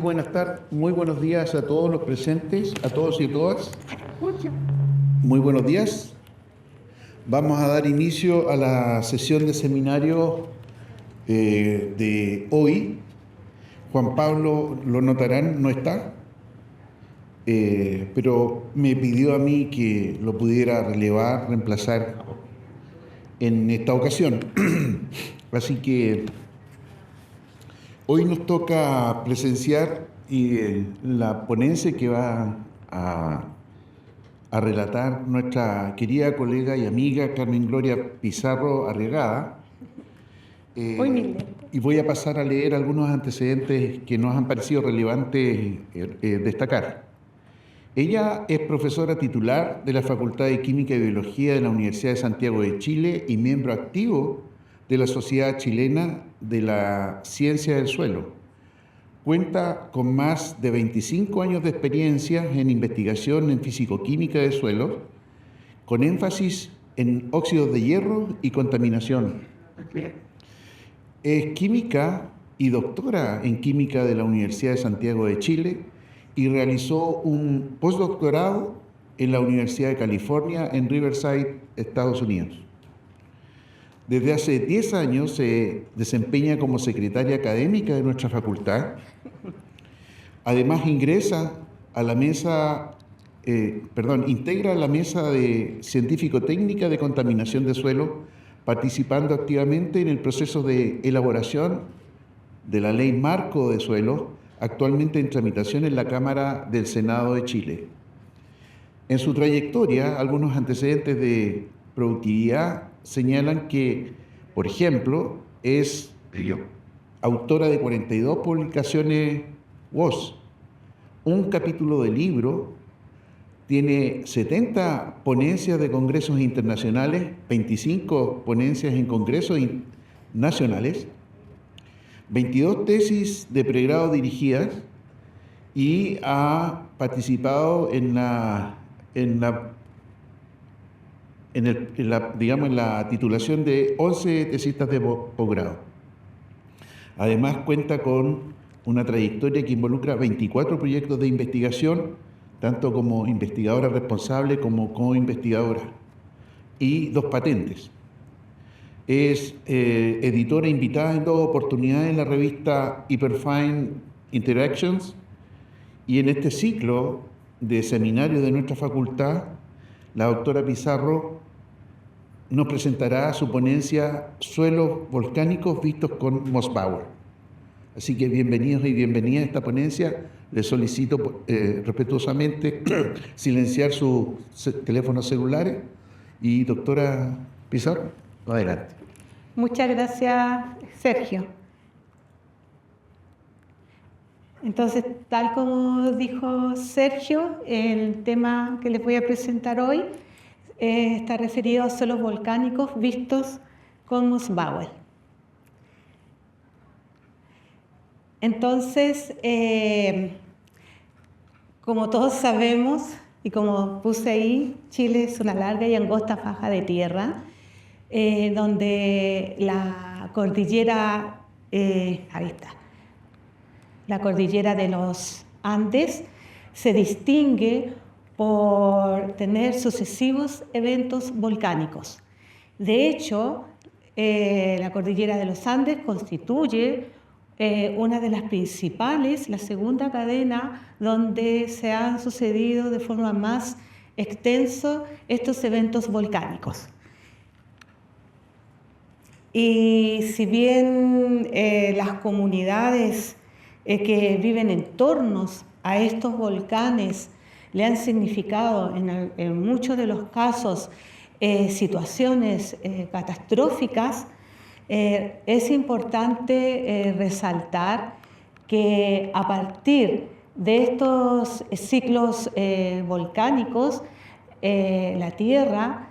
muy buenos días a todos los presentes, a todos y todas. Muy buenos días. Vamos a dar inicio a la sesión de seminario de hoy. Juan Pablo, lo notarán, no está, pero me pidió a mí que lo pudiera reemplazar en esta ocasión. Así que hoy nos toca presenciar la ponencia que va a relatar nuestra querida colega y amiga Carmen Gloria Pizarro Arriagada. Y voy a pasar a leer algunos antecedentes que nos han parecido relevantes destacar. Ella es profesora titular de la Facultad de Química y Biología de la Universidad de Santiago de Chile y miembro activo de la Sociedad Chilena de la Ciencia del Suelo. Cuenta con más de 25 años de experiencia en investigación en físico-química de suelos, con énfasis en óxidos de hierro y contaminación. Es química y doctora en química de la Universidad de Santiago de Chile y realizó un postdoctorado en la Universidad de California en Riverside, Estados Unidos. Desde hace 10 años se desempeña como secretaria académica de nuestra facultad. Además integra la mesa de científico-técnica de contaminación de suelo, participando activamente en el proceso de elaboración de la Ley Marco de Suelos, actualmente en tramitación en la Cámara del Senado de Chile. En su trayectoria, algunos antecedentes de productividad señalan que, por ejemplo, es autora de 42 publicaciones WOS, un capítulo de libro, tiene 70 ponencias de congresos internacionales, 25 ponencias en congresos nacionales, 22 tesis de pregrado dirigidas y ha participado en la titulación de 11 tesistas de posgrado. Además, cuenta con una trayectoria que involucra 24 proyectos de investigación, tanto como investigadora responsable como co-investigadora, y 2 patentes. Es editora invitada en 2 oportunidades en la revista Hyperfine Interactions, y en este ciclo de seminarios de nuestra facultad, la doctora Pizarro nos presentará su ponencia Suelos volcánicos vistos con Mossbauer. Así que bienvenidos y bienvenidas a esta ponencia. Les solicito respetuosamente silenciar sus teléfonos celulares. Y doctora Pizarro, adelante. Muchas gracias, Sergio. Entonces, tal como dijo Sergio, el tema que les voy a presentar hoy está referido a suelos volcánicos vistos con Mossbauer. Entonces, como todos sabemos, y como puse ahí, Chile es una larga y angosta faja de tierra, donde la cordillera, la cordillera de los Andes se distingue por tener sucesivos eventos volcánicos. De hecho, la cordillera de los Andes constituye una de las principales, la segunda cadena donde se han sucedido de forma más extensa estos eventos volcánicos. Y si bien las comunidades que viven en torno a estos volcanes le han significado en muchos de los casos situaciones catastróficas, es importante resaltar que a partir de estos ciclos volcánicos, la Tierra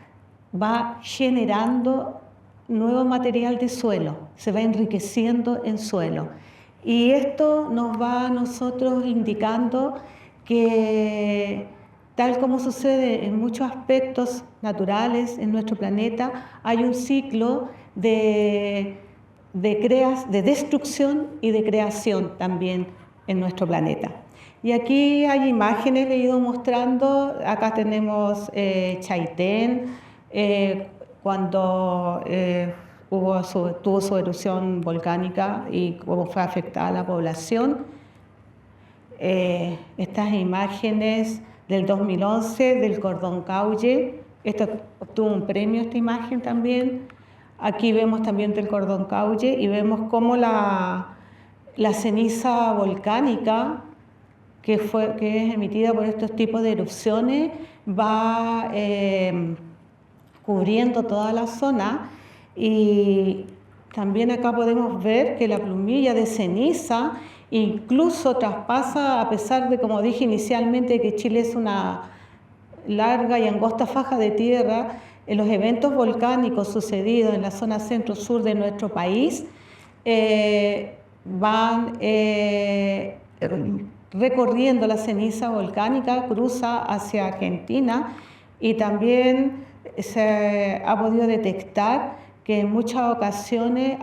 va generando nuevo material de suelo, se va enriqueciendo en suelo. Y esto nos va a nosotros indicando que, tal como sucede en muchos aspectos naturales en nuestro planeta, hay un ciclo de destrucción y de creación también en nuestro planeta. Y aquí hay imágenes que he ido mostrando. Acá tenemos Chaitén, cuando tuvo su erupción volcánica y cómo fue afectada la población. Estas imágenes del 2011 del Cordón Caulle, esta obtuvo un premio esta imagen también. Aquí vemos también del Cordón Caulle y vemos cómo la ceniza volcánica que es emitida por estos tipos de erupciones va cubriendo toda la zona, y también acá podemos ver que la plumilla de ceniza incluso traspasa, a pesar de, como dije inicialmente, que Chile es una larga y angosta faja de tierra, en los eventos volcánicos sucedidos en la zona centro-sur de nuestro país van recorriendo la ceniza volcánica, cruza hacia Argentina, y también se ha podido detectar que en muchas ocasiones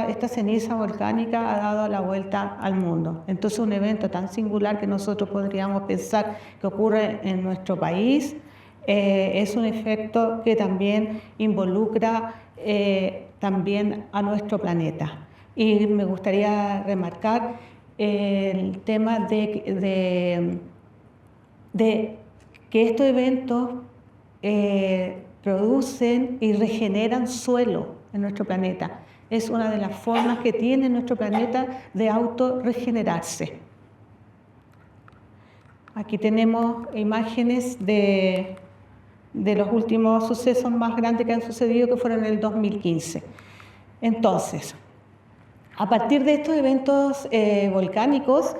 esta ceniza volcánica ha dado la vuelta al mundo. Entonces, un evento tan singular que nosotros podríamos pensar que ocurre en nuestro país es un efecto que también involucra también a nuestro planeta. Y me gustaría remarcar el tema de que estos eventos producen y regeneran suelo en nuestro planeta. Es una de las formas que tiene nuestro planeta de autorregenerarse. Aquí tenemos imágenes de los últimos sucesos más grandes que han sucedido, que fueron en el 2015. Entonces, a partir de estos eventos volcánicos,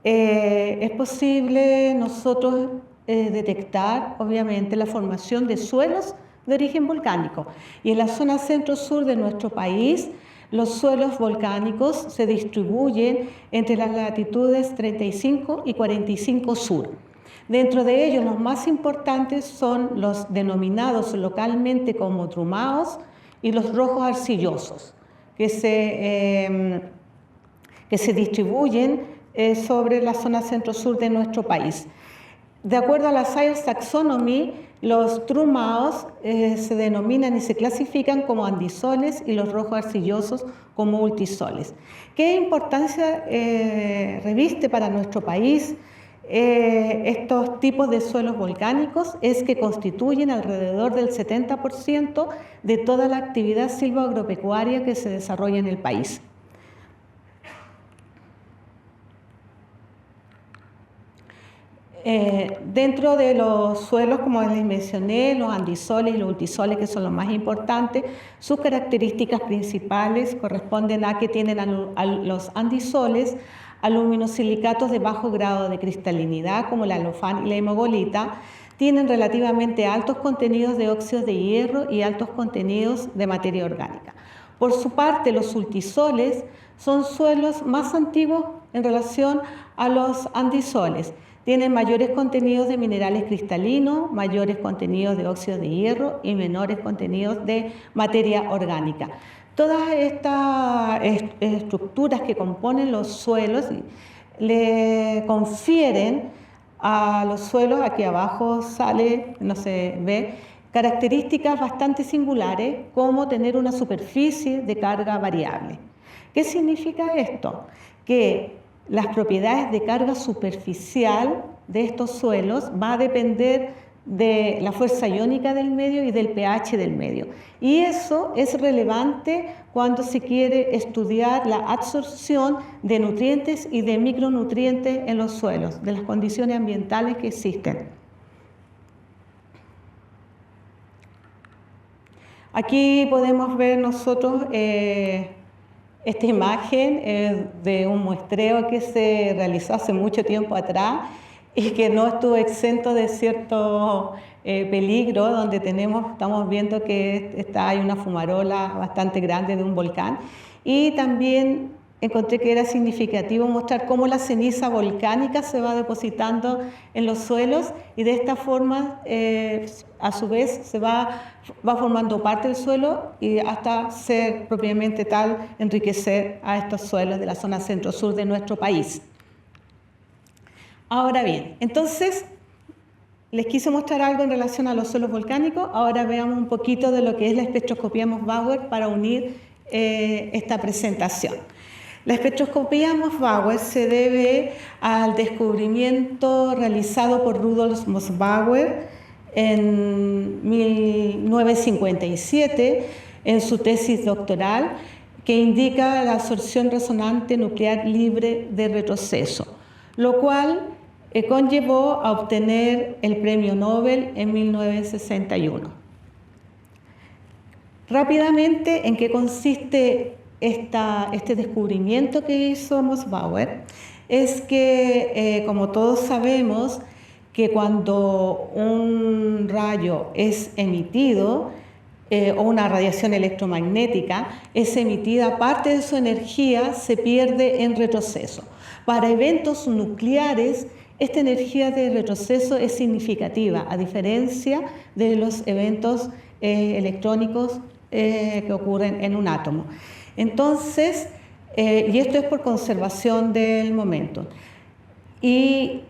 es posible nosotros detectar, obviamente, la formación de suelos de origen volcánico. Y en la zona centro-sur de nuestro país, los suelos volcánicos se distribuyen entre las latitudes 35 y 45 sur. Dentro de ellos, los más importantes son los denominados localmente como trumaos y los rojos arcillosos, que se distribuyen sobre la zona centro-sur de nuestro país. De acuerdo a la Science Taxonomy, los trumaos se denominan y se clasifican como andisoles y los rojos arcillosos como multisoles. ¿Qué importancia reviste para nuestro país estos tipos de suelos volcánicos? Es que constituyen alrededor del 70% de toda la actividad silvoagropecuaria que se desarrolla en el país. Dentro de los suelos, como les mencioné, los andisoles y los multisoles, que son los más importantes, sus características principales corresponden a que tienen a los andisoles aluminosilicatos de bajo grado de cristalinidad, como la alofán y la hemogolita. Tienen relativamente altos contenidos de óxidos de hierro y altos contenidos de materia orgánica. Por su parte, los multisoles son suelos más antiguos en relación a los andisoles. Tienen mayores contenidos de minerales cristalinos, mayores contenidos de óxidos de hierro y menores contenidos de materia orgánica. Todas estas estructuras que componen los suelos le confieren a los suelos, aquí abajo sale, no se ve, características bastante singulares, como tener una superficie de carga variable. ¿Qué significa esto? Que las propiedades de carga superficial de estos suelos va a depender de la fuerza iónica del medio y del pH del medio. Y eso es relevante cuando se quiere estudiar la absorción de nutrientes y de micronutrientes en los suelos, de las condiciones ambientales que existen. Aquí podemos ver nosotros esta imagen de un muestreo que se realizó hace mucho tiempo atrás y que no estuvo exento de cierto peligro, donde estamos viendo que hay una fumarola bastante grande de un volcán. Y también encontré que era significativo mostrar cómo la ceniza volcánica se va depositando en los suelos, y de esta forma, a su vez, se va formando parte del suelo y hasta ser propiamente tal enriquecer a estos suelos de la zona centro-sur de nuestro país. Ahora bien, entonces les quise mostrar algo en relación a los suelos volcánicos. Ahora veamos un poquito de lo que es la espectroscopía Moss-Bauer para unir esta presentación. La espectroscopía Moss-Bauer se debe al descubrimiento realizado por Rudolf Moss-Bauer en 1957 en su tesis doctoral, que indica la absorción resonante nuclear libre de retroceso, lo cual conllevó a obtener el premio Nobel en 1961. Rápidamente, ¿en qué consiste este descubrimiento que hizo Moss-Bauer? Es que, como todos sabemos, que cuando un rayo es emitido, o una radiación electromagnética es emitida, parte de su energía se pierde en retroceso. Para eventos nucleares, esta energía de retroceso es significativa, a diferencia de los eventos electrónicos que ocurren en un átomo. Entonces, y esto es por conservación del momento. Y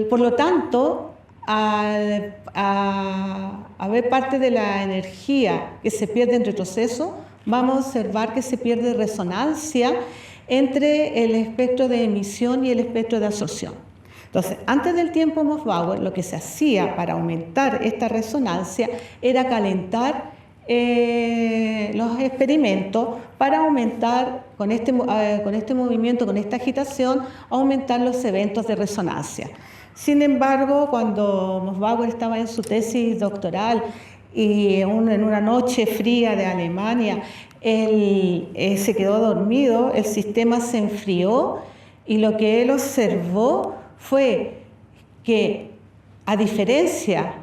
por lo tanto, al haber parte de la energía que se pierde en retroceso, vamos a observar que se pierde resonancia entre el espectro de emisión y el espectro de absorción. Entonces, antes del tiempo Moss-Bauer, lo que se hacía para aumentar esta resonancia era calentar los experimentos para aumentar, con este movimiento, con esta agitación, aumentar los eventos de resonancia. Sin embargo, cuando Moss-Bauer estaba en su tesis doctoral y en una noche fría de Alemania, él se quedó dormido, el sistema se enfrió y lo que él observó fue que, a diferencia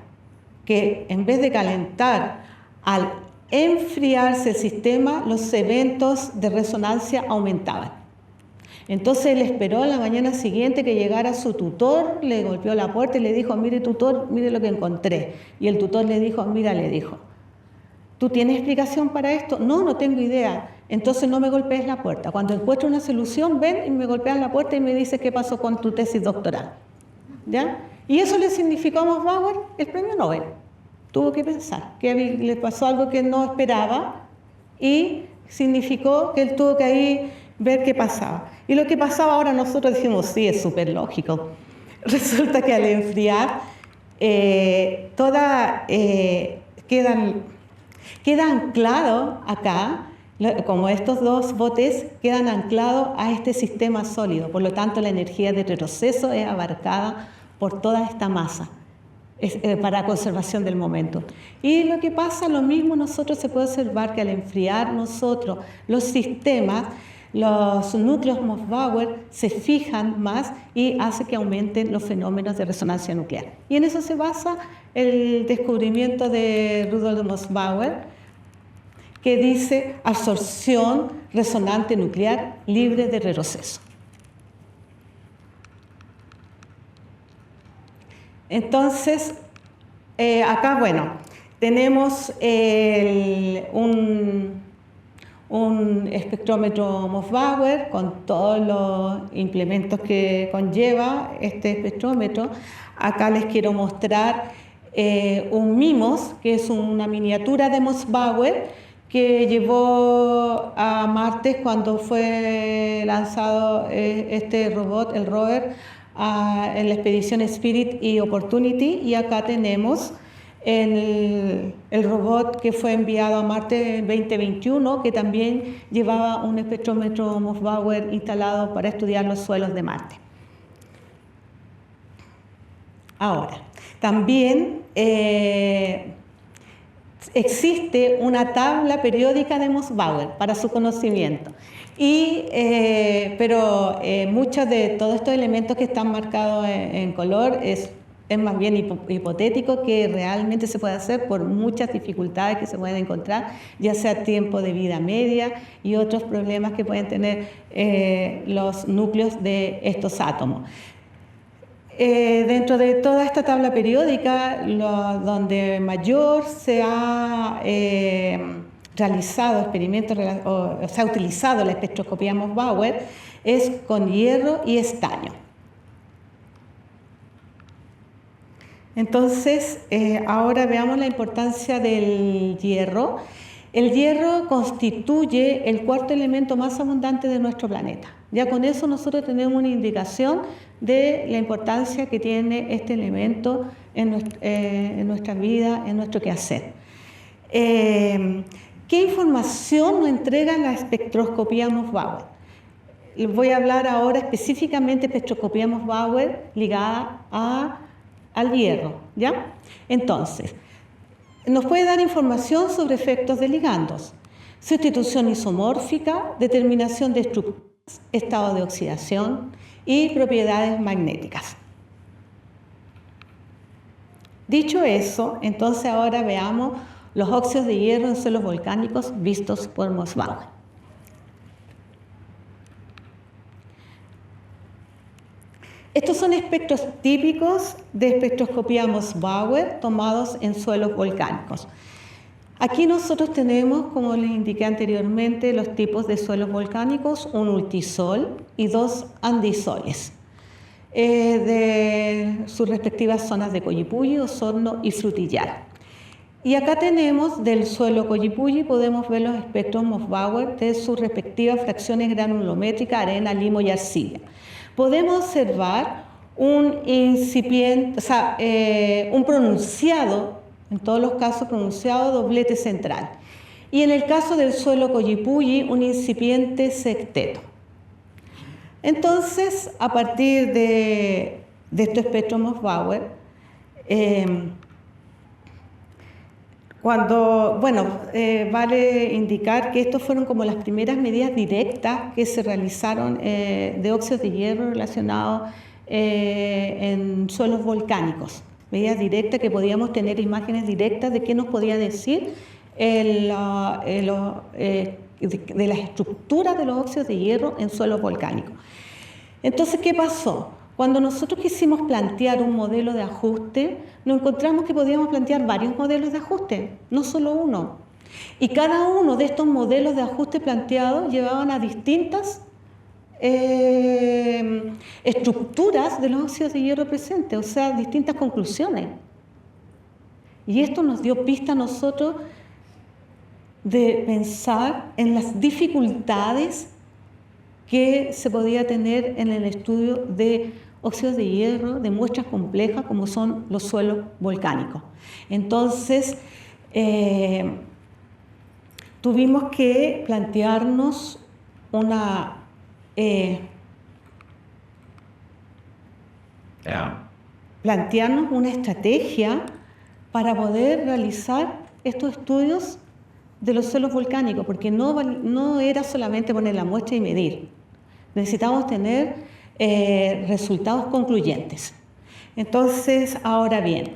que en vez de calentar, al enfriarse el sistema, los eventos de resonancia aumentaban. Entonces él esperó a la mañana siguiente que llegara su tutor, le golpeó la puerta y le dijo: mire tutor, mire lo que encontré. Y el tutor le dijo: mira, le dijo, ¿tú tienes explicación para esto? No, no tengo idea. Entonces no me golpees la puerta. Cuando encuentre una solución, ven y me golpean la puerta y me dices qué pasó con tu tesis doctoral. ¿Ya? Y eso le significó a Moss-Bauer el premio Nobel. Tuvo que pensar que le pasó algo que no esperaba y significó que él tuvo que ahí ver qué pasaba. Y lo que pasaba ahora nosotros decimos, sí, es súper lógico. Resulta que al enfriar, queda anclado acá, como estos dos botes quedan anclados a este sistema sólido. Por lo tanto, la energía de retroceso es abarcada por toda esta masa para conservación del momento. Y lo que pasa, lo mismo nosotros se puede observar que al enfriar nosotros los sistemas, los núcleos Moss-Bauer se fijan más y hace que aumenten los fenómenos de resonancia nuclear. Y en eso se basa el descubrimiento de Rudolf Moss-Bauer, que dice absorción resonante nuclear libre de retroceso. Entonces, acá, bueno, tenemos un espectrómetro Moss-Bauer con todos los implementos que conlleva este espectrómetro. Acá les quiero mostrar un MIMOS, que es una miniatura de Moss-Bauer que llevó a Marte cuando fue lanzado este robot, el rover, en la expedición Spirit y Opportunity. Y acá tenemos el robot que fue enviado a Marte en 2021, que también llevaba un espectrómetro Moss-Bauer instalado para estudiar los suelos de Marte. Ahora, también existe una tabla periódica de Moss-Bauer para su conocimiento. Pero muchos de todos estos elementos que están marcados en color es más bien hipotético que realmente se puede hacer por muchas dificultades que se pueden encontrar, ya sea tiempo de vida media y otros problemas que pueden tener los núcleos de estos átomos. Dentro de toda esta tabla periódica, donde mayor se ha realizado experimentos o se ha utilizado la espectroscopía Moss-Bauer es con hierro y estaño. Entonces, ahora veamos la importancia del hierro. El hierro constituye el cuarto elemento más abundante de nuestro planeta. Ya con eso nosotros tenemos una indicación de la importancia que tiene este elemento en nuestra vida, en nuestro quehacer. ¿Qué información nos entrega la espectroscopía Moss-Bauer? Voy a hablar ahora específicamente de espectroscopía Moss-Bauer ligada al hierro, ¿ya? Entonces, nos puede dar información sobre efectos de ligandos, sustitución isomórfica, determinación de estructuras, estado de oxidación y propiedades magnéticas. Dicho eso, entonces ahora veamos los óxidos de hierro en suelos volcánicos vistos por Moss-Bauer. Estos son espectros típicos de espectroscopía Moss-Bauer tomados en suelos volcánicos. Aquí nosotros tenemos, como les indiqué anteriormente, los tipos de suelos volcánicos, un ultisol y dos andisoles, de sus respectivas zonas de Collipulli, Osorno y Frutillar. Y acá tenemos del suelo Collipulli, podemos ver los espectros Moss-Bauer de sus respectivas fracciones granulométricas, arena, limo y arcilla. Podemos observar un incipiente, un pronunciado, en todos los casos pronunciado, doblete central. Y en el caso del suelo Collipulli, un incipiente secteto. Entonces, a partir de este espectro Moss-Bauer, vale indicar que estos fueron como las primeras medidas directas que se realizaron de óxidos de hierro relacionados en suelos volcánicos. Medidas directas que podíamos tener imágenes directas de qué nos podía decir de las estructuras de los óxidos de hierro en suelos volcánicos. Entonces, ¿qué pasó? Cuando nosotros quisimos plantear un modelo de ajuste, nos encontramos que podíamos plantear varios modelos de ajuste, no solo uno. Y cada uno de estos modelos de ajuste planteados llevaban a distintas estructuras de los óxidos de hierro presentes, o sea, distintas conclusiones. Y esto nos dio pista a nosotros de pensar en las dificultades que se podía tener en el estudio de óxidos de hierro, de muestras complejas como son los suelos volcánicos. Entonces, tuvimos que plantearnos una estrategia para poder realizar estos estudios de los suelos volcánicos, porque no era solamente poner la muestra y medir. Necesitamos tener resultados concluyentes. Entonces, ahora bien,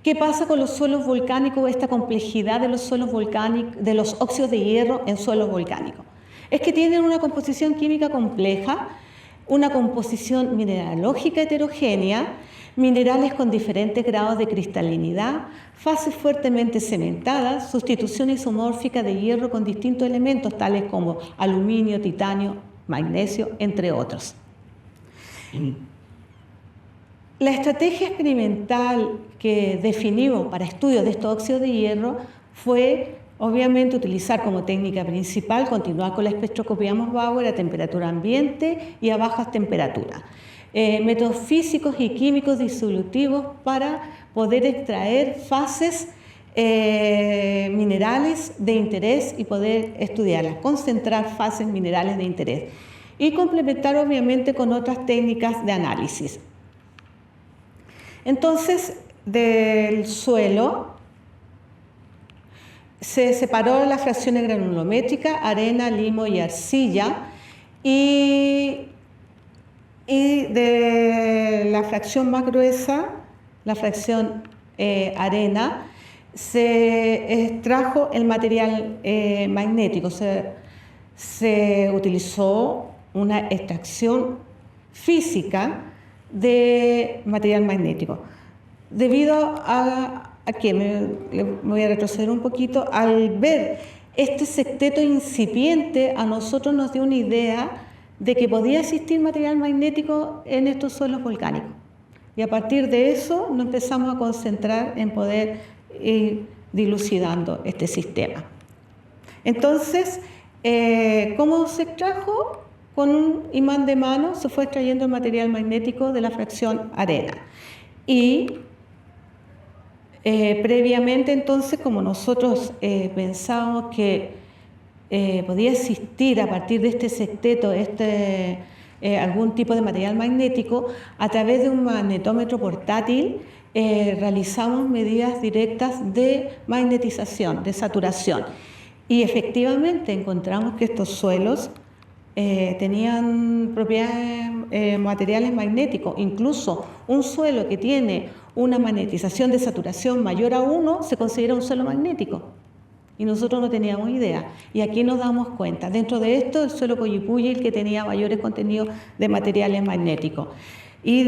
¿qué pasa con los suelos volcánicos, esta complejidad de los suelos volcánicos, de los óxidos de hierro en suelos volcánicos? Es que tienen una composición química compleja, una composición mineralógica heterogénea, minerales con diferentes grados de cristalinidad, fases fuertemente cementadas, sustitución isomórfica de hierro con distintos elementos tales como aluminio, titanio, magnesio, entre otros. La estrategia experimental que definimos para estudios de estos óxidos de hierro fue, obviamente, utilizar como técnica principal, continuar con la espectroscopía Moss-Bauer a temperatura ambiente y a bajas temperaturas. Métodos físicos y químicos disolutivos para poder extraer fases minerales de interés y poder estudiarlas, concentrar fases minerales de interés y complementar obviamente con otras técnicas de análisis. Entonces, del suelo se separó las fracciones granulométricas, arena, limo y arcilla, y de la fracción más gruesa, la fracción arena, se extrajo el material magnético, se utilizó una extracción física de material magnético. Debido a que me voy a retroceder un poquito, al ver este secteto incipiente, a nosotros nos dio una idea de que podía existir material magnético en estos suelos volcánicos. y a partir de eso nos empezamos a concentrar en poder ir dilucidando este sistema. Entonces, ¿cómo se extrajo? Con un imán de mano se fue extrayendo el material magnético de la fracción arena. Y previamente, entonces, como nosotros pensábamos que podía existir a partir de este sexteto algún tipo de material magnético, a través de un magnetómetro portátil realizamos medidas directas de magnetización, de saturación. Y efectivamente encontramos que estos suelos tenían propiedades materiales magnéticos. Incluso un suelo que tiene una magnetización de saturación mayor a 1 se considera un suelo magnético. Y nosotros no teníamos idea. Y aquí nos damos cuenta. Dentro de esto, el suelo Coyipulli, el que tenía mayores contenidos de materiales magnéticos. Y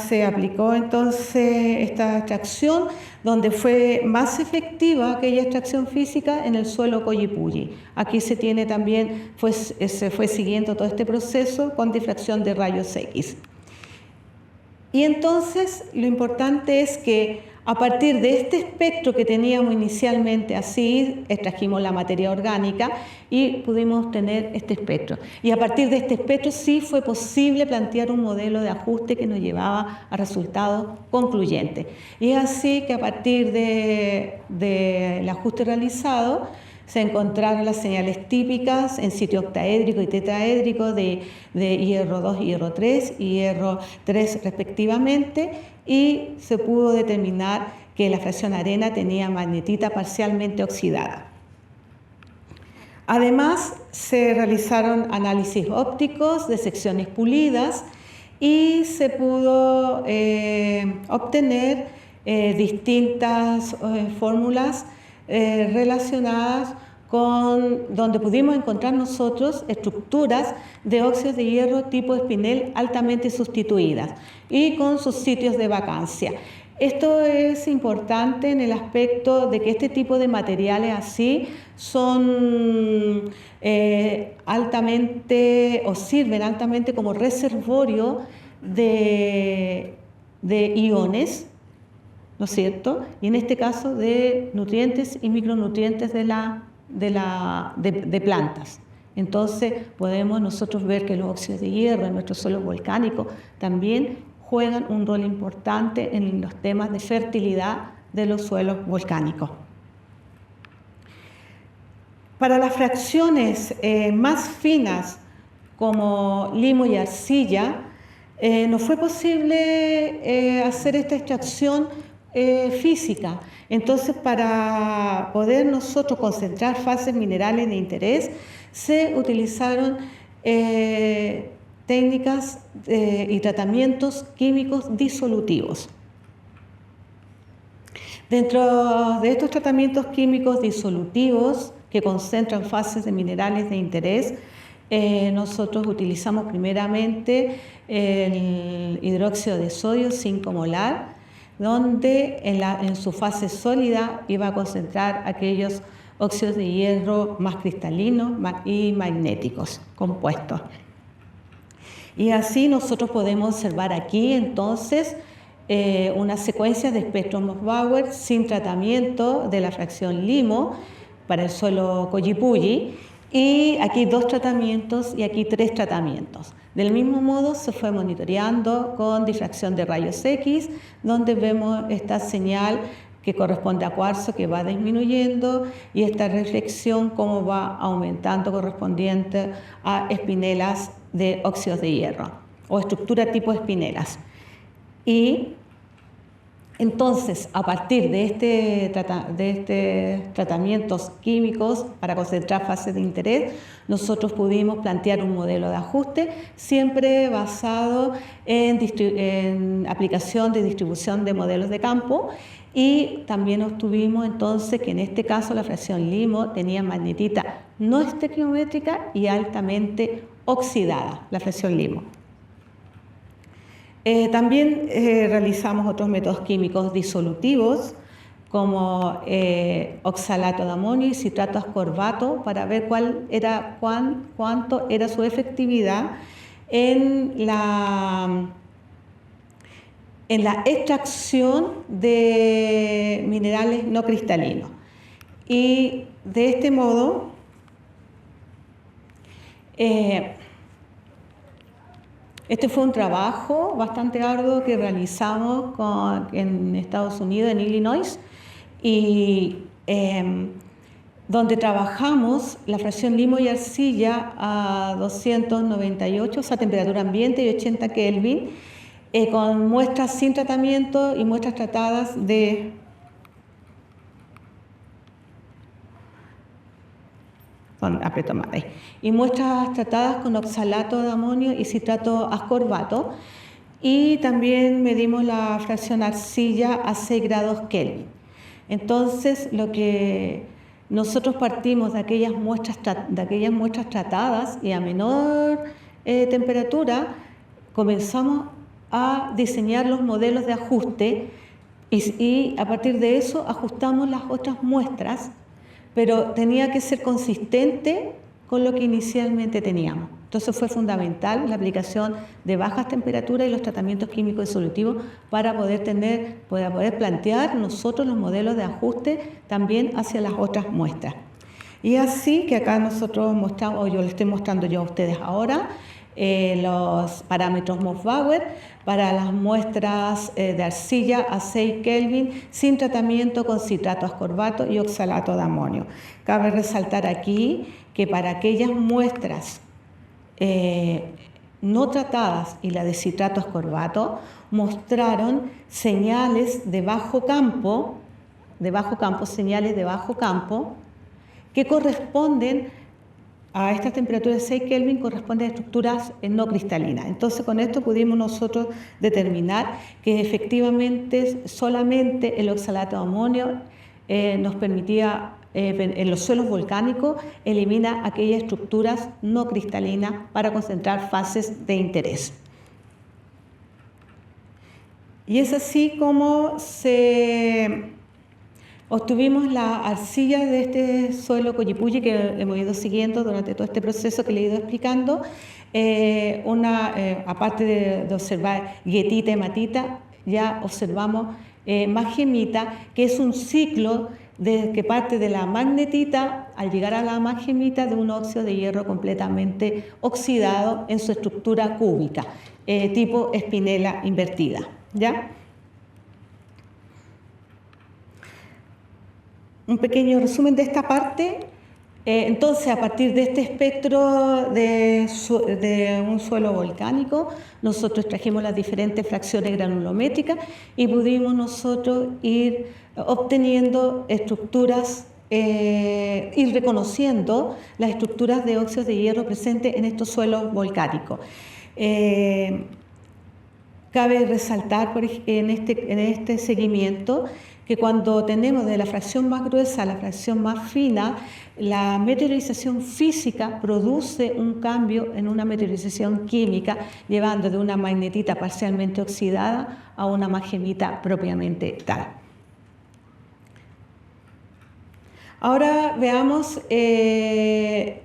se aplicó entonces esta extracción, donde fue más efectiva aquella extracción física en el suelo Coyipulli. Aquí se tiene también, se fue siguiendo todo este proceso con difracción de rayos X. Y entonces lo importante es que a partir de este espectro que teníamos inicialmente así, extrajimos la materia orgánica y pudimos tener este espectro. Y a partir de este espectro sí fue posible plantear un modelo de ajuste que nos llevaba a resultados concluyentes. Y es así que a partir del ajuste realizado se encontraron las señales típicas en sitio octaédrico y tetraédrico de hierro 2, hierro 3 y hierro 3 respectivamente, y se pudo determinar que la fracción arena tenía magnetita parcialmente oxidada. Además, se realizaron análisis ópticos de secciones pulidas y se pudo obtener distintas fórmulas relacionadas con donde pudimos encontrar nosotros estructuras de óxidos de hierro tipo espinel altamente sustituidas y con sus sitios de vacancia. Esto es importante en el aspecto de que este tipo de materiales así son altamente o sirven altamente como reservorio de iones, ¿no es cierto? Y en este caso de nutrientes y micronutrientes de plantas. Entonces podemos nosotros ver que los óxidos de hierro en nuestros suelos volcánicos también juegan un rol importante en los temas de fertilidad de los suelos volcánicos. Para las fracciones más finas como limo y arcilla, no fue posible hacer esta extracción física. Entonces, para poder nosotros concentrar fases minerales de interés, se utilizaron técnicas y tratamientos químicos disolutivos. Dentro de estos tratamientos químicos disolutivos que concentran fases de minerales de interés, nosotros utilizamos primeramente el hidróxido de sodio 5 molar, donde en su fase sólida iba a concentrar aquellos óxidos de hierro más cristalinos y magnéticos compuestos. Y así nosotros podemos observar aquí entonces una secuencia de espectro Moss-Bauer sin tratamiento de la fracción limo para el suelo Coyipulli, y aquí 2 tratamientos y aquí 3 tratamientos. Del mismo modo se fue monitoreando con difracción de rayos X, donde vemos esta señal que corresponde a cuarzo que va disminuyendo y esta reflexión cómo va aumentando correspondiente a espinelas de óxidos de hierro o estructura tipo espinelas. Y entonces, a partir de tratamientos químicos para concentrar fases de interés, nosotros pudimos plantear un modelo de ajuste siempre basado en aplicación de distribución de modelos de campo, y también obtuvimos entonces que en este caso la fracción limo tenía magnetita no estequiométrica y altamente oxidada, la fracción limo. También realizamos otros métodos químicos disolutivos como oxalato de amonio y citrato ascorbato para ver cuánto era su efectividad en su efectividad en en la extracción de minerales no cristalinos. Y de este modo, este fue un trabajo bastante arduo que realizamos en Estados Unidos, en Illinois, y donde trabajamos la fracción limo y arcilla a 298, o sea, temperatura ambiente, y 80 Kelvin, con muestras sin tratamiento y muestras tratadas de y muestras tratadas con oxalato de amonio y citrato ascorbato, y también medimos la fracción arcilla a 6 grados Kelvin. Entonces, lo que nosotros partimos de aquellas muestras tratadas y a menor temperatura, comenzamos a diseñar los modelos de ajuste y a partir de eso ajustamos las otras muestras, pero tenía que ser consistente con lo que inicialmente teníamos. Entonces fue fundamental la aplicación de bajas temperaturas y los tratamientos químicos disolutivos para poder plantear nosotros los modelos de ajuste también hacia las otras muestras. Y así que acá nosotros mostramos, o yo le estoy mostrando yo a ustedes ahora, los parámetros Moss-Bauer para las muestras de arcilla a 6 Kelvin sin tratamiento con citrato ascorbato y oxalato de amonio. Cabe resaltar aquí que para aquellas muestras no tratadas y la de citrato ascorbato mostraron señales de bajo campo, señales de bajo campo que corresponden a estas temperaturas de 6 Kelvin, corresponden a estructuras no cristalinas. Entonces, con esto pudimos nosotros determinar que efectivamente solamente el oxalato de amonio nos permitía, en los suelos volcánicos, elimina aquellas estructuras no cristalinas para concentrar fases de interés. Y es así como obtuvimos la arcilla de este suelo Collipulli que hemos ido siguiendo durante todo este proceso que le he ido explicando. Aparte de observar guetita y hematita, ya observamos magmita, que es un ciclo que parte de la magnetita al llegar a la magmita de un óxido de hierro completamente oxidado en su estructura cúbica, tipo espinela invertida, ¿ya? Un pequeño resumen de esta parte. Entonces, a partir de este espectro de un suelo volcánico, nosotros trajimos las diferentes fracciones granulométricas y pudimos nosotros ir obteniendo estructuras, ir reconociendo las estructuras de óxidos de hierro presentes en estos suelos volcánicos. Cabe resaltar en este seguimiento que cuando tenemos de la fracción más gruesa a la fracción más fina, la meteorización física produce un cambio en una meteorización química, llevando de una magnetita parcialmente oxidada a una magmita propiamente tal. Ahora veamos el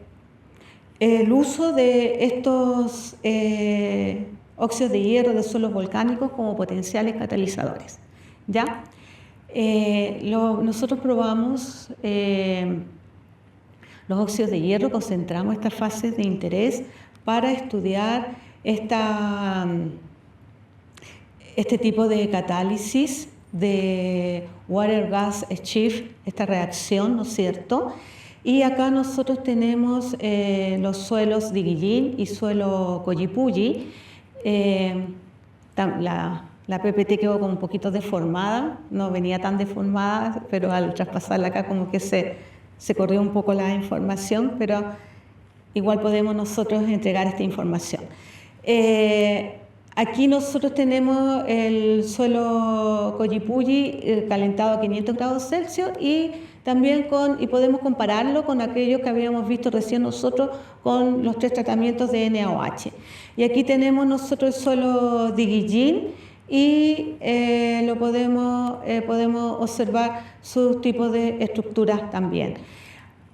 uso de estos óxidos de hierro de suelos volcánicos como potenciales catalizadores, ¿ya? Nosotros probamos los óxidos de hierro, concentramos estas fases de interés para estudiar este tipo de catálisis de water-gas exchange, esta reacción, ¿no es cierto? Y acá nosotros tenemos los suelos Diguillín y suelo Collipulli. La PPT quedó como un poquito deformada, no venía tan deformada, pero al traspasarla acá como que se corrió un poco la información, pero igual podemos nosotros entregar esta información. Aquí nosotros tenemos el suelo Collipulli calentado a 500 grados Celsius y también podemos compararlo con aquello que habíamos visto recién nosotros con los 3 tratamientos de NaOH. Y aquí tenemos nosotros el suelo Diguillín y podemos observar sus tipos de estructuras también.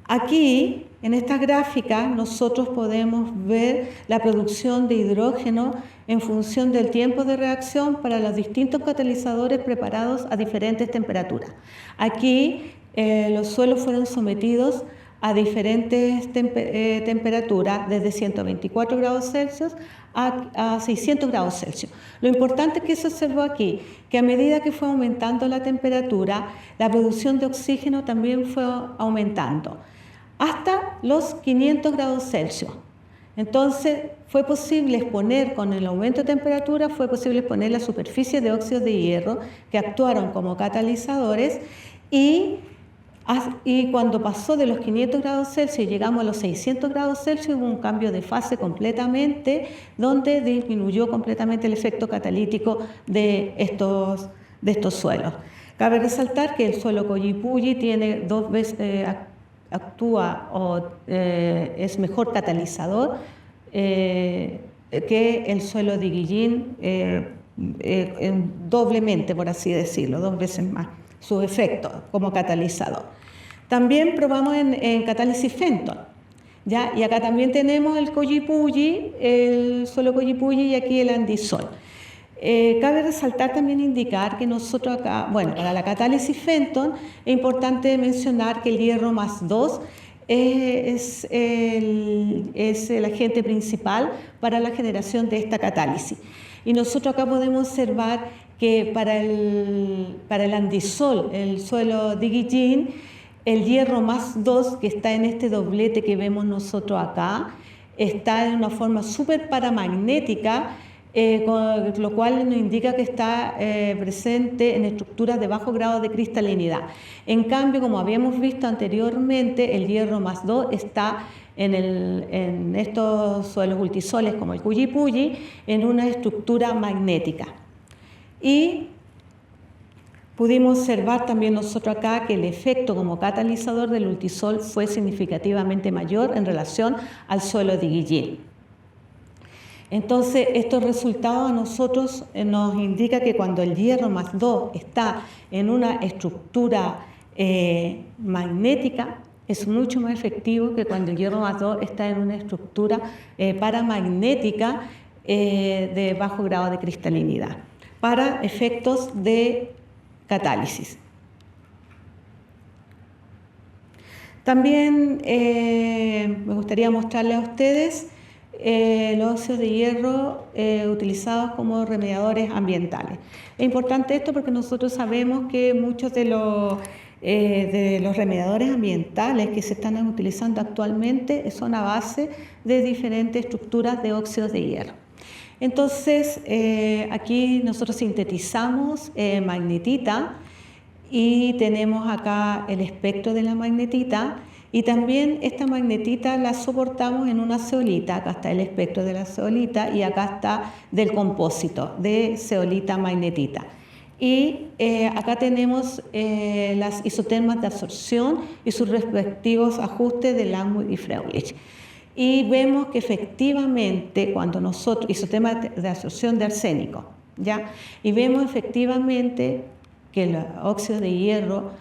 Aquí, en esta gráfica, nosotros podemos ver la producción de hidrógeno en función del tiempo de reacción para los distintos catalizadores preparados a diferentes temperaturas. Aquí los suelos fueron sometidos a diferentes temperaturas, desde 124 grados Celsius a 600 grados Celsius. Lo importante que se observó aquí, que a medida que fue aumentando la temperatura, la producción de oxígeno también fue aumentando, hasta los 500 grados Celsius. Entonces, fue posible exponer, con el aumento de temperatura, fue posible exponer la superficie de óxidos de hierro que actuaron como catalizadores y cuando pasó de los 500 grados Celsius y llegamos a los 600 grados Celsius, hubo un cambio de fase completamente, donde disminuyó completamente el efecto catalítico de estos suelos. Cabe resaltar que el suelo Collipulli tiene dos veces, actúa o es mejor catalizador que el suelo de Guillín, doblemente, por así decirlo, 2 veces más su efecto como catalizador. También probamos en catálisis Fenton, ¿ya? Y acá también tenemos el Collipulli, el suelo Collipulli y aquí el andisol. Cabe resaltar, también indicar que nosotros acá, bueno, para la catálisis Fenton es importante mencionar que el hierro más 2 es el agente principal para la generación de esta catálisis. Y nosotros acá podemos observar que para el andisol, el suelo de Guillín, el hierro más 2, que está en este doblete que vemos nosotros acá, está en una forma súper paramagnética, lo cual nos indica que está presente en estructuras de bajo grado de cristalinidad. En cambio, como habíamos visto anteriormente, el hierro más 2 está en estos suelos multisoles como el Collipulli en una estructura magnética. Y pudimos observar también nosotros acá que el efecto como catalizador del multisol fue significativamente mayor en relación al suelo de Guillín. Entonces, estos resultados a nosotros nos indican que cuando el hierro más 2 está en una estructura magnética, es mucho más efectivo que cuando el hierro más 2 está en una estructura paramagnética de bajo grado de cristalinidad, para efectos de catálisis. También me gustaría mostrarles a ustedes los óxidos de hierro utilizados como remediadores ambientales. Es importante esto porque nosotros sabemos que muchos de los remediadores ambientales que se están utilizando actualmente son a base de diferentes estructuras de óxidos de hierro. Entonces, aquí nosotros sintetizamos magnetita y tenemos acá el espectro de la magnetita, y también esta magnetita la soportamos en una zeolita. Acá está el espectro de la zeolita y acá está del compósito de zeolita magnetita. Y acá tenemos las isotermas de absorción y sus respectivos ajustes de Langmuir y Fröhlich. Y vemos que efectivamente cuando nosotros, isotermas de absorción de arsénico, ¿ya? Y vemos efectivamente que los óxidos de hierro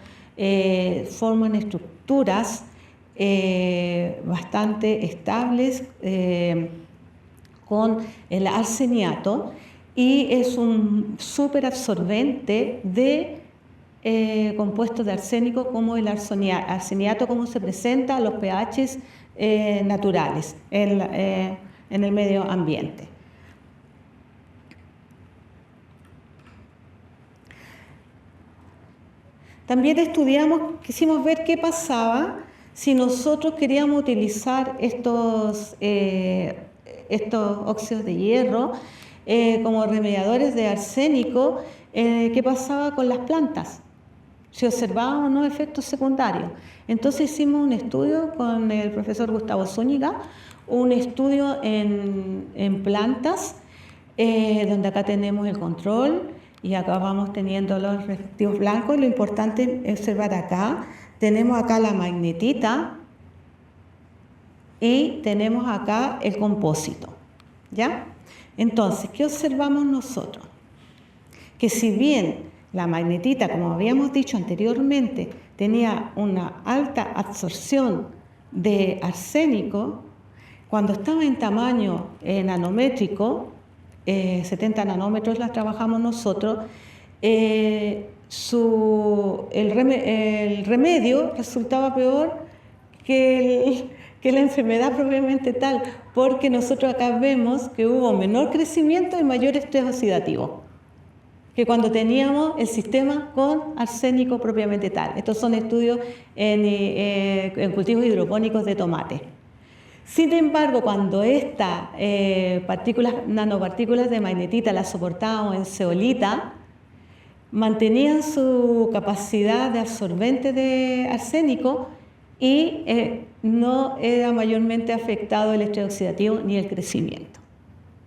forman estructuras bastante estables con el arseniato, y es un súper absorbente de compuestos de arsénico como el arseniato, como se presenta a los pHs naturales en el medio ambiente. También quisimos ver qué pasaba si nosotros queríamos utilizar estos óxidos de hierro como remediadores de arsénico, qué pasaba con las plantas, si observaban o no efectos secundarios. Entonces hicimos un estudio con el profesor Gustavo Zúñiga, un estudio en plantas, donde acá tenemos el control y acá vamos teniendo los respectivos blancos. Lo importante es observar acá, tenemos acá la magnetita y tenemos acá el compósito, ¿ya? Entonces, ¿qué observamos nosotros? Que si bien la magnetita, como habíamos dicho anteriormente, tenía una alta absorción de arsénico, cuando estaba en tamaño nanométrico, 70 nanómetros las trabajamos nosotros, el remedio resultaba peor que la enfermedad propiamente tal, porque nosotros acá vemos que hubo menor crecimiento y mayor estrés oxidativo que cuando teníamos el sistema con arsénico propiamente tal. Estos son estudios en cultivos hidropónicos de tomate. Sin embargo, cuando estas nanopartículas de magnetita las soportábamos en zeolita, mantenían su capacidad de absorbente de arsénico y no era mayormente afectado el estrés oxidativo ni el crecimiento.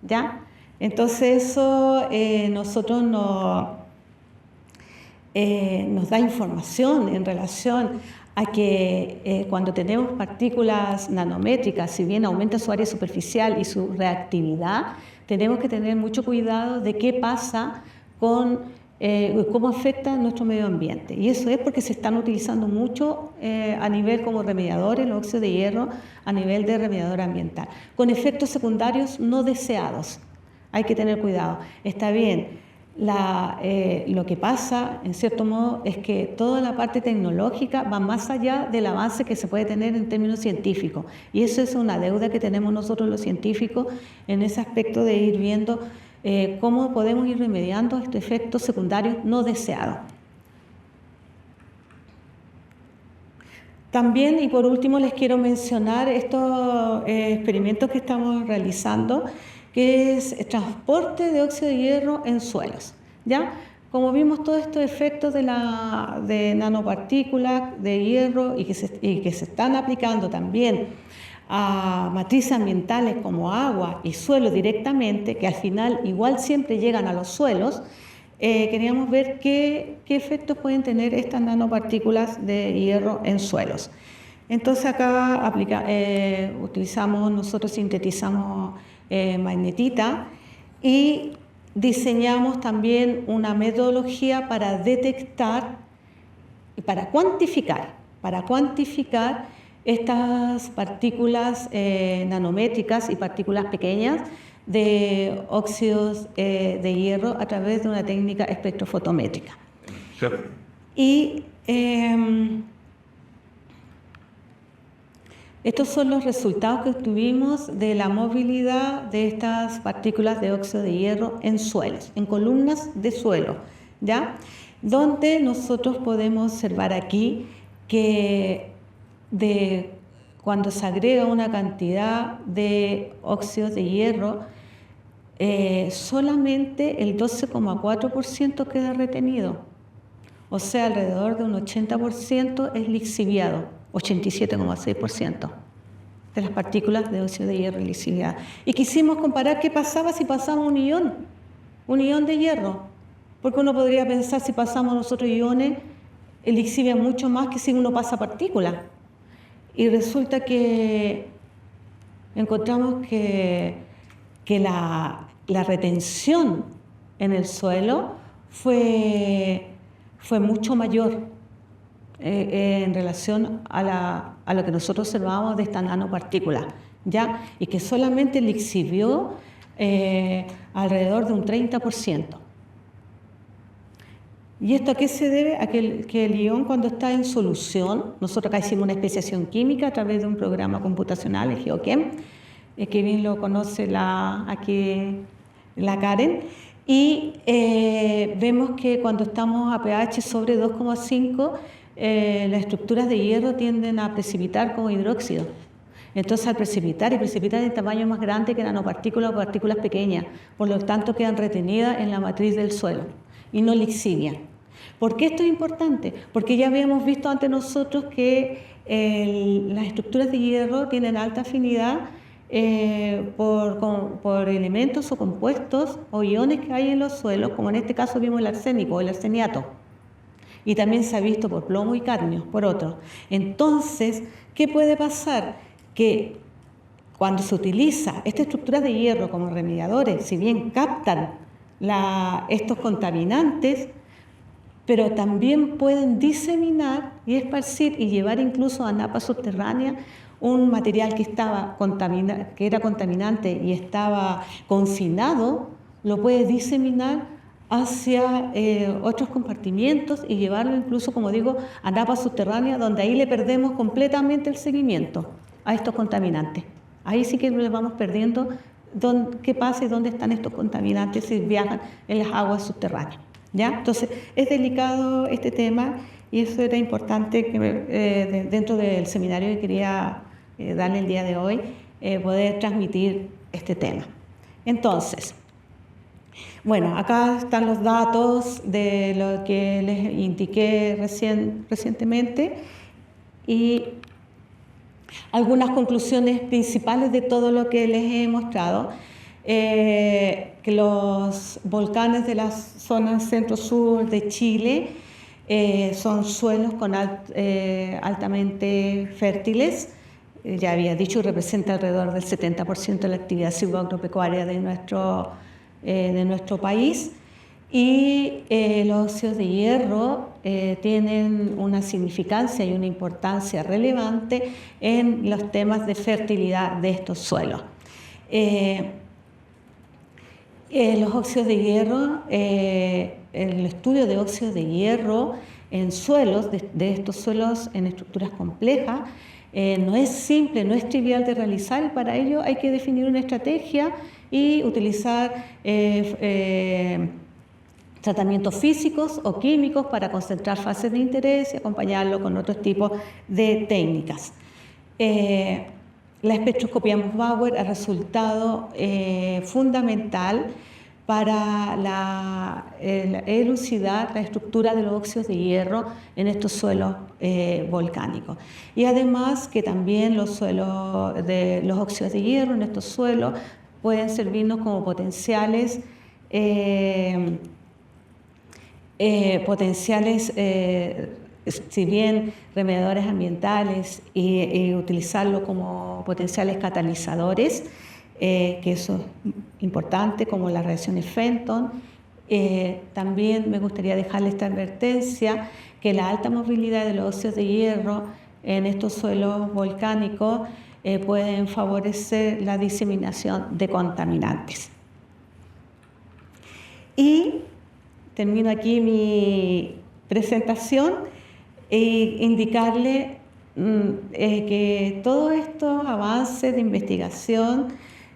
¿Ya? Entonces eso nosotros nos da información en relación a que cuando tenemos partículas nanométricas, si bien aumenta su área superficial y su reactividad, tenemos que tener mucho cuidado de qué pasa con cómo afecta nuestro medio ambiente. Y eso es porque se están utilizando mucho a nivel como remediadores, los óxidos de hierro, a nivel de remediador ambiental, con efectos secundarios no deseados. Hay que tener cuidado. Está bien, lo que pasa, en cierto modo, es que toda la parte tecnológica va más allá del avance que se puede tener en términos científicos. Y eso es una deuda que tenemos nosotros los científicos en ese aspecto de ir viendo cómo podemos ir remediando estos efectos secundarios no deseados. También, y por último, les quiero mencionar estos experimentos que estamos realizando, que es el transporte de óxido de hierro en suelos. ¿Ya? Como vimos todos estos efectos de nanopartículas de hierro y que se están aplicando también a matrices ambientales como agua y suelo directamente, que al final igual siempre llegan a los suelos, queríamos ver qué efectos pueden tener estas nanopartículas de hierro en suelos. Entonces acá sintetizamos magnetita y diseñamos también una metodología para detectar y para cuantificar estas partículas nanométricas y partículas pequeñas de óxidos de hierro a través de una técnica espectrofotométrica. Sí. Y estos son los resultados que obtuvimos de la movilidad de estas partículas de óxido de hierro en suelos, en columnas de suelo, ¿ya? Donde nosotros podemos observar aquí que cuando se agrega una cantidad de óxidos de hierro, solamente el 12,4% queda retenido. O sea, alrededor de un 80% es lixiviado. 87,6% de las partículas de óxido de hierro lixiviadas. Y quisimos comparar qué pasaba si pasamos un ion de hierro, porque uno podría pensar si pasamos nosotros iones, lixivia mucho más que si uno pasa partículas. Y resulta que encontramos que la retención en el suelo fue mucho mayor en relación a lo que nosotros observábamos de esta nanopartícula, ¿ya? Y que solamente lixivió alrededor de un 30%. ¿Y esto a qué se debe? A que el ion, cuando está en solución, nosotros acá hicimos una especiación química a través de un programa computacional, el GeoChem, que bien lo conoce aquí la Karen, y vemos que cuando estamos a pH sobre 2,5, las estructuras de hierro tienden a precipitar como hidróxido. Entonces, al precipitar en tamaño más grande que nanopartículas o partículas pequeñas, por lo tanto quedan retenidas en la matriz del suelo y no lixivian. ¿Por qué esto es importante? Porque ya habíamos visto ante nosotros que las estructuras de hierro tienen alta afinidad por elementos o compuestos o iones que hay en los suelos, como en este caso vimos el arsénico o el arseniato. Y también se ha visto por plomo y cadmio, por otros. Entonces, ¿qué puede pasar? Que cuando se utiliza estas estructuras de hierro como remediadores, si bien captan estos contaminantes, pero también pueden diseminar y esparcir y llevar incluso a napas subterráneas un material que era contaminante y estaba confinado, lo puede diseminar hacia otros compartimientos y llevarlo incluso, como digo, a napas subterráneas, donde ahí le perdemos completamente el seguimiento a estos contaminantes. Ahí sí que le vamos perdiendo qué pasa y dónde están estos contaminantes si viajan en las aguas subterráneas, ¿ya? Entonces, es delicado este tema y eso era importante que dentro del seminario que quería darle el día de hoy, poder transmitir este tema. Entonces, bueno, acá están los datos de lo que les indiqué recientemente y algunas conclusiones principales de todo lo que les he mostrado. Que los volcanes de la zona centro-sur de Chile son suelos altamente fértiles. Ya había dicho, representa alrededor del 70% de la actividad silvoagropecuaria de nuestro país. Y los óxidos de hierro tienen una significancia y una importancia relevante en los temas de fertilidad de estos suelos. Los óxidos de hierro, el estudio de óxidos de hierro en suelos, de estos suelos en estructuras complejas, no es simple, no es trivial de realizar, y para ello hay que definir una estrategia y utilizar tratamientos físicos o químicos para concentrar fases de interés y acompañarlo con otros tipos de técnicas. La espectroscopía Moss-Bauer ha resultado fundamental para elucidar la estructura de los óxidos de hierro en estos suelos volcánicos. Y además que también los óxidos de hierro en estos suelos pueden servirnos como potenciales si bien remediadores ambientales y utilizarlo como potenciales catalizadores, que eso es importante, como las reacciones Fenton. También me gustaría dejarle esta advertencia que la alta movilidad de los óxidos de hierro en estos suelos volcánicos pueden favorecer la diseminación de contaminantes. Y termino aquí mi presentación e indicarle que todos estos avances de investigación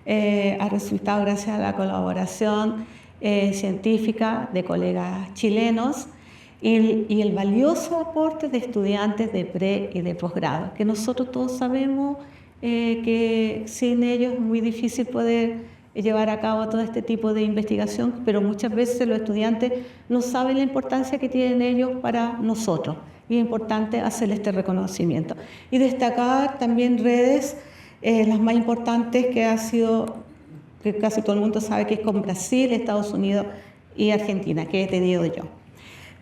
ha resultado gracias a la colaboración científica de colegas chilenos y el valioso aporte de estudiantes de pre y de posgrado, que nosotros todos sabemos que sin ellos es muy difícil poder llevar a cabo todo este tipo de investigación, pero muchas veces los estudiantes no saben la importancia que tienen ellos para nosotros, y es importante hacer este reconocimiento. Y destacar también redes, las más importantes que casi todo el mundo sabe que es con Brasil, Estados Unidos y Argentina, que he tenido yo.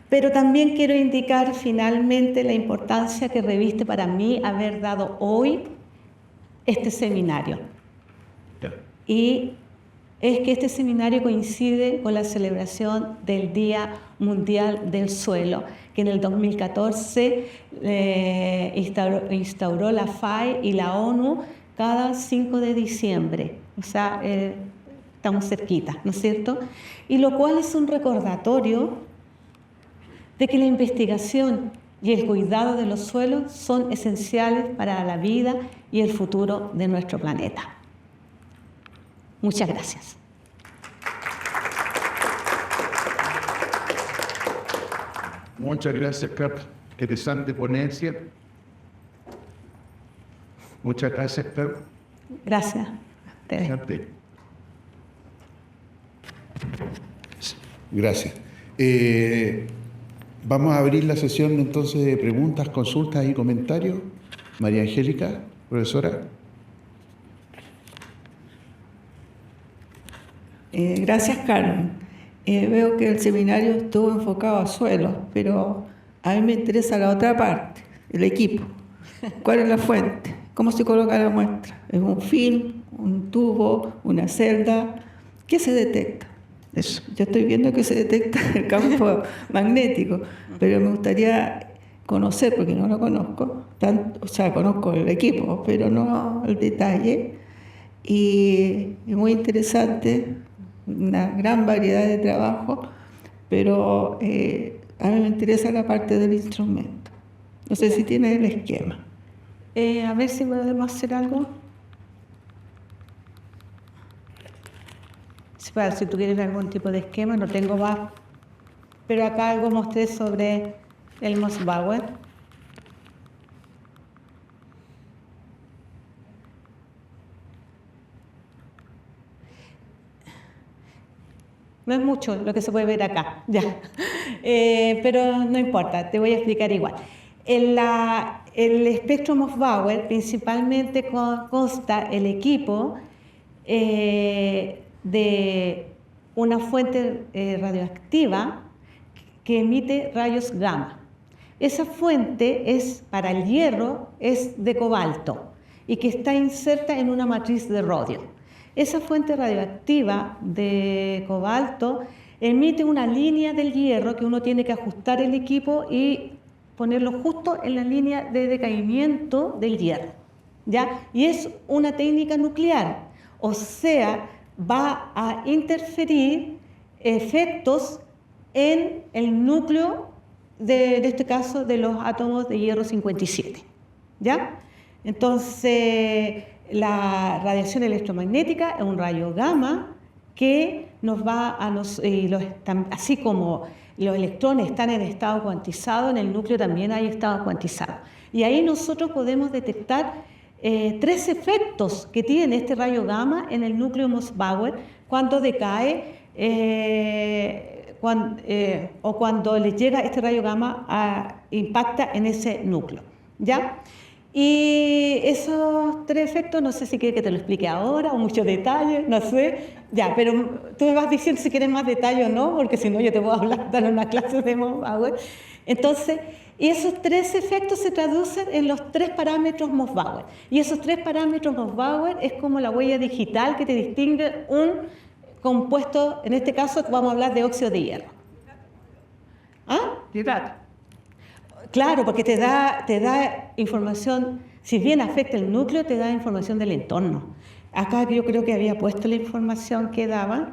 Pero también quiero indicar finalmente la importancia que reviste para mí haber dado hoy este seminario. Y es que este seminario coincide con la celebración del Día Mundial del Suelo, que en el 2014 instauró la FAE y la ONU cada 5 de diciembre. O sea, estamos cerquita, ¿no es cierto? Y lo cual es un recordatorio de que la investigación y el cuidado de los suelos son esenciales para la vida y el futuro de nuestro planeta. Muchas gracias. Muchas gracias, Carlos. Interesante ponencia. Muchas gracias, Carlos. Gracias a ustedes. Gracias. Vamos a abrir la sesión entonces de preguntas, consultas y comentarios. María Angélica, profesora. Gracias, Carmen. Veo que el seminario estuvo enfocado a suelos, pero a mí me interesa la otra parte, el equipo. ¿Cuál es la fuente? ¿Cómo se coloca la muestra? ¿Es un film, un tubo, una celda? ¿Qué se detecta? Eso. Yo estoy viendo que se detecta el campo magnético, pero me gustaría conocer, porque no lo conozco, o sea, conozco el equipo, pero no el detalle. Y es muy interesante, una gran variedad de trabajo, pero a mí me interesa la parte del instrumento. No sé si tiene el esquema. A ver si podemos hacer algo. Si tú quieres algún tipo de esquema, no tengo más. Pero acá algo mostré sobre el Mossbauer. No es mucho lo que se puede ver acá, ya. Pero no importa, te voy a explicar igual. El espectro Mossbauer principalmente consta el equipo de una fuente radioactiva que emite rayos gamma. Esa fuente es para el hierro, es de cobalto y que está inserta en una matriz de rodio. Esa fuente radioactiva de cobalto emite una línea del hierro que uno tiene que ajustar el equipo y ponerlo justo en la línea de decaimiento del hierro, ¿ya? Y es una técnica nuclear, o sea, va a interferir efectos en el núcleo de este caso de los átomos de hierro 57, ¿ya? Entonces, la radiación electromagnética es un rayo gamma que nos va a así como los electrones están en estado cuantizado, en el núcleo también hay estado cuantizado. Y ahí nosotros podemos detectar 3 efectos que tiene este rayo gamma en el núcleo Mossbauer cuando decae o cuando les llega este rayo gamma impacta en ese núcleo, ¿ya? Y esos 3 efectos, no sé si quieres que te lo explique ahora o muchos detalles, no sé, ya, pero tú me vas diciendo si quieres más detalle o no, porque si no yo te puedo dar una clase de Mossbauer. Entonces, y esos 3 efectos se traducen en los 3 parámetros Mossbauer. Y esos 3 parámetros Mossbauer es como la huella digital que te distingue un compuesto, en este caso vamos a hablar de óxido de hierro. ¿Ah? Claro, porque te da información, si bien afecta el núcleo, te da información del entorno. Acá yo creo que había puesto la información que daba.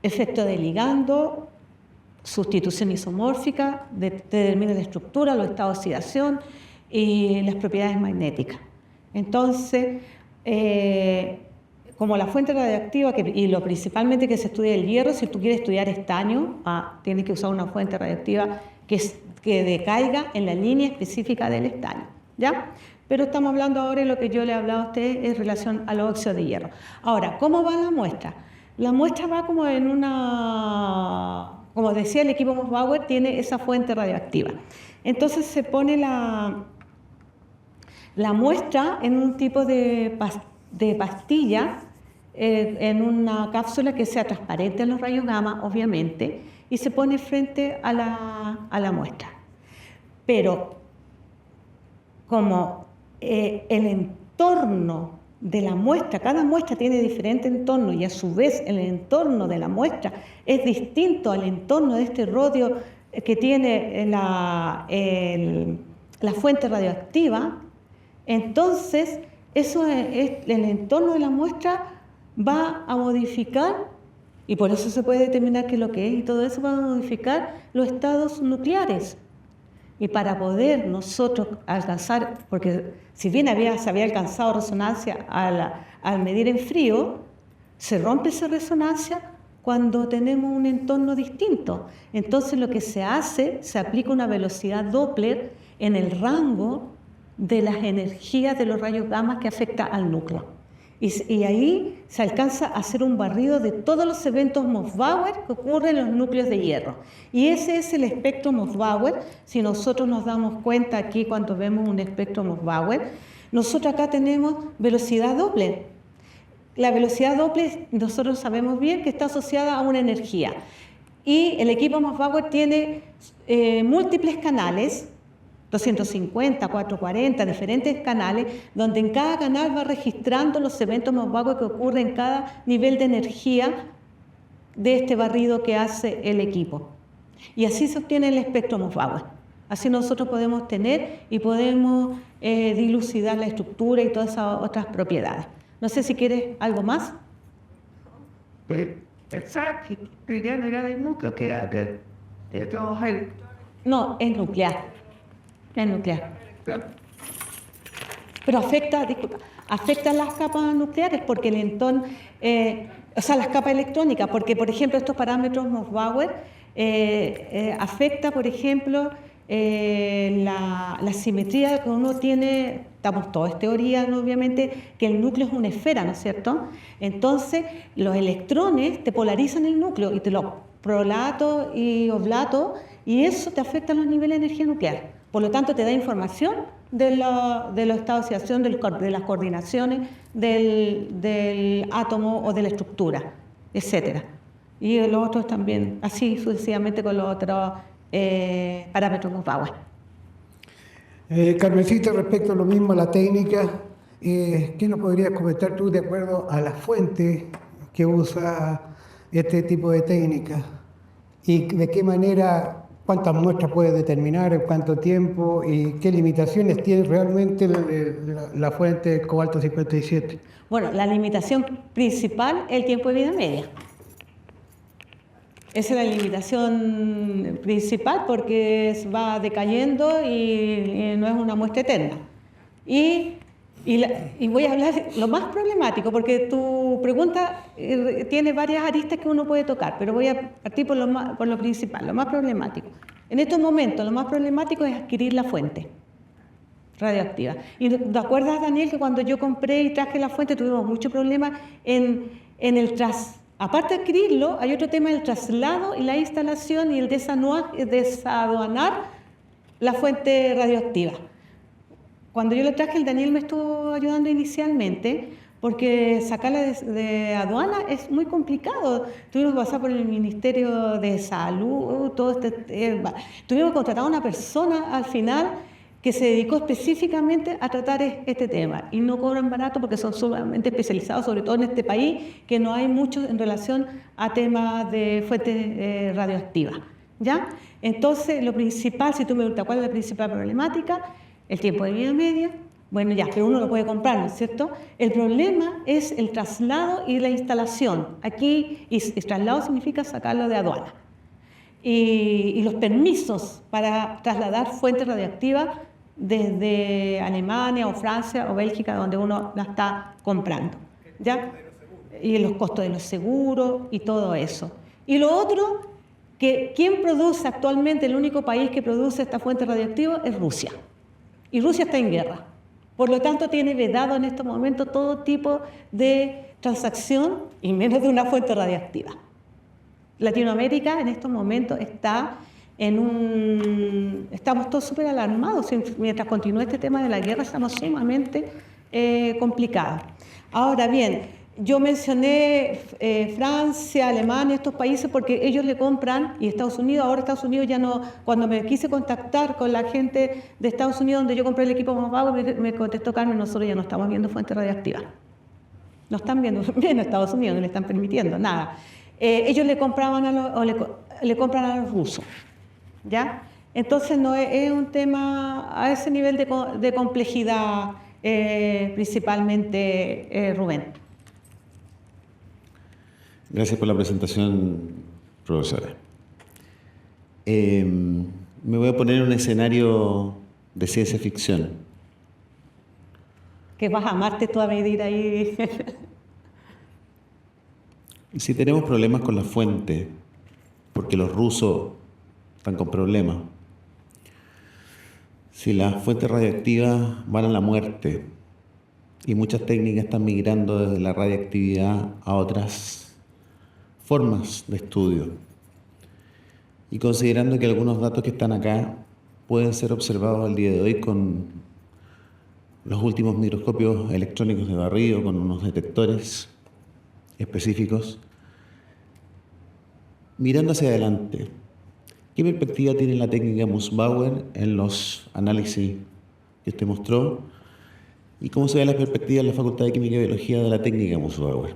Efecto de ligando, sustitución isomórfica, determina la estructura, los estados de oxidación y las propiedades magnéticas. Entonces, como la fuente radioactiva, y lo principalmente que se estudia el hierro, si tú quieres estudiar estaño, tienes que usar una fuente radioactiva que decaiga en la línea específica del estaño, ¿ya? Pero estamos hablando ahora de lo que yo le he hablado a usted en relación al óxido de hierro. Ahora, ¿cómo va la muestra? La muestra va como en como decía el equipo Mossbauer, tiene esa fuente radioactiva. Entonces se pone la muestra en un tipo de pastilla, en una cápsula que sea transparente a los rayos gamma, obviamente, y se pone frente a la muestra. Pero como el entorno de la muestra, cada muestra tiene diferente entorno y a su vez el entorno de la muestra es distinto al entorno de este rodio que tiene la fuente radioactiva, entonces el entorno de la muestra va a modificar, y por eso se puede determinar qué es lo que es, y todo eso va a modificar los estados nucleares. Y para poder nosotros alcanzar, porque si bien se había alcanzado resonancia al medir en frío, se rompe esa resonancia cuando tenemos un entorno distinto. Entonces lo que se hace, se aplica una velocidad Doppler en el rango de las energías de los rayos gamma que afecta al núcleo. Y ahí se alcanza a hacer un barrido de todos los eventos Mossbauer que ocurren en los núcleos de hierro. Y ese es el espectro Mossbauer. Si nosotros nos damos cuenta aquí cuando vemos un espectro Mossbauer, nosotros acá tenemos velocidad Doppler. La velocidad Doppler nosotros sabemos bien que está asociada a una energía. Y el equipo Mossbauer tiene múltiples canales, 250, 440, diferentes canales, donde en cada canal va registrando los eventos Mossbauer que ocurren en cada nivel de energía de este barrido que hace el equipo. Y así se obtiene el espectro Mossbauer. Así nosotros podemos tener y podemos dilucidar la estructura y todas esas otras propiedades. No sé si quieres algo más. No, es nuclear. Es nuclear. Pero afecta las capas nucleares porque el entorno, las capas electrónicas, porque por ejemplo estos parámetros Mossbauer afecta, por ejemplo, la simetría que uno tiene. Estamos todos en teoría, ¿no? Obviamente, que el núcleo es una esfera, ¿no es cierto? Entonces, los electrones te polarizan el núcleo y te lo prolato y oblato, y eso te afecta a los niveles de energía nuclear. Por lo tanto, te da información de los estados de oxidación, de las coordinaciones del átomo o de la estructura, etcétera. Y los otros también, así sucesivamente con los otros parámetros Mossbauer. Carmencita, respecto a lo mismo, a la técnica, ¿qué nos podrías comentar tú de acuerdo a la fuente que usa este tipo de técnica? ¿Y de qué manera, cuántas muestras puede determinar, en cuánto tiempo y qué limitaciones tiene realmente la fuente cobalto 57? Bueno, la limitación principal es el tiempo de vida media. Esa es la limitación principal porque va decayendo y no es una muestra eterna. Y voy a hablar de lo más problemático, porque tu pregunta tiene varias aristas que uno puede tocar, pero voy a partir por lo principal, lo más problemático. En estos momentos, lo más problemático es adquirir la fuente radioactiva. Y ¿te acuerdas, Daniel, que cuando yo compré y traje la fuente tuvimos mucho problema en el aparte de adquirirlo, hay otro tema del traslado y la instalación y el desaduanar la fuente radioactiva. Cuando yo lo traje, el Daniel me estuvo ayudando inicialmente, porque sacarla de aduana es muy complicado. Tuvimos que pasar por el Ministerio de Salud, tuvimos que contratar a una persona al final que se dedicó específicamente a tratar este tema, y no cobran barato porque son sumamente especializados, sobre todo en este país, que no hay mucho en relación a temas de fuentes radioactivas, ¿ya? Entonces, lo principal, si tú me preguntas cuál es la principal problemática, el tiempo de vida media, bueno, ya, pero uno lo puede comprar, ¿no es cierto? El problema es el traslado y la instalación. Aquí, y traslado significa sacarlo de aduana. Y los permisos para trasladar fuentes radioactivas desde Alemania o Francia o Bélgica, donde uno la está comprando, ¿ya? Y los costos de los seguros y todo eso. Y lo otro, que quien produce actualmente, el único país que produce esta fuente radioactiva es Rusia. Y Rusia está en guerra. Por lo tanto, tiene vedado en estos momentos todo tipo de transacción y menos de una fuente radioactiva. Latinoamérica en estos momentos está estamos todos súper alarmados. Mientras continúe este tema de la guerra, estamos sumamente complicados. Ahora bien, yo mencioné Francia, Alemania, estos países porque ellos le compran, y Estados Unidos, ahora Estados Unidos ya no. Cuando me quise contactar con la gente de Estados Unidos, donde yo compré el equipo Mossbauer, me contestó Carmen: nosotros ya no estamos viendo fuentes radioactivas. No están viendo bien a Estados Unidos, no le están permitiendo nada. Ellos le compraban le compran a los rusos, ¿ya? Entonces no es un tema a ese nivel de complejidad, principalmente, Rubén. Gracias por la presentación, profesora. Me voy a poner en un escenario de ciencia ficción. Que vas a amarte tú a medir ahí. Si tenemos problemas con la fuente, porque los rusos están con problemas, si las fuentes radioactivas van a la muerte y muchas técnicas están migrando desde la radioactividad a otras formas de estudio, y considerando que algunos datos que están acá pueden ser observados al día de hoy con los últimos microscopios electrónicos de barrido, con unos detectores específicos, mirando hacia adelante, ¿qué perspectiva tiene la técnica Mossbauer en los análisis que usted mostró? ¿Y cómo se ve la perspectiva en la Facultad de Química y Biología de la técnica Mossbauer?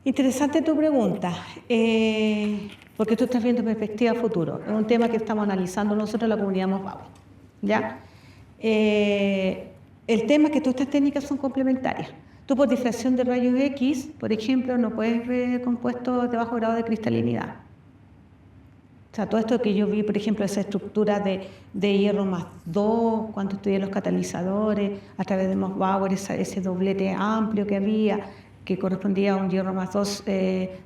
Interesante tu pregunta, porque tú estás viendo perspectiva futuro. Es un tema que estamos analizando nosotros en la comunidad Mosbahue, ¿ya? El tema es que todas estas técnicas son complementarias. Tú por difracción de rayos X, por ejemplo, no puedes ver compuestos de bajo grado de cristalinidad. O sea, todo esto que yo vi, por ejemplo, esa estructura de hierro más 2, cuando estudié los catalizadores, a través de Mosbahue, ese doblete amplio que había, que correspondía a un hierro más 2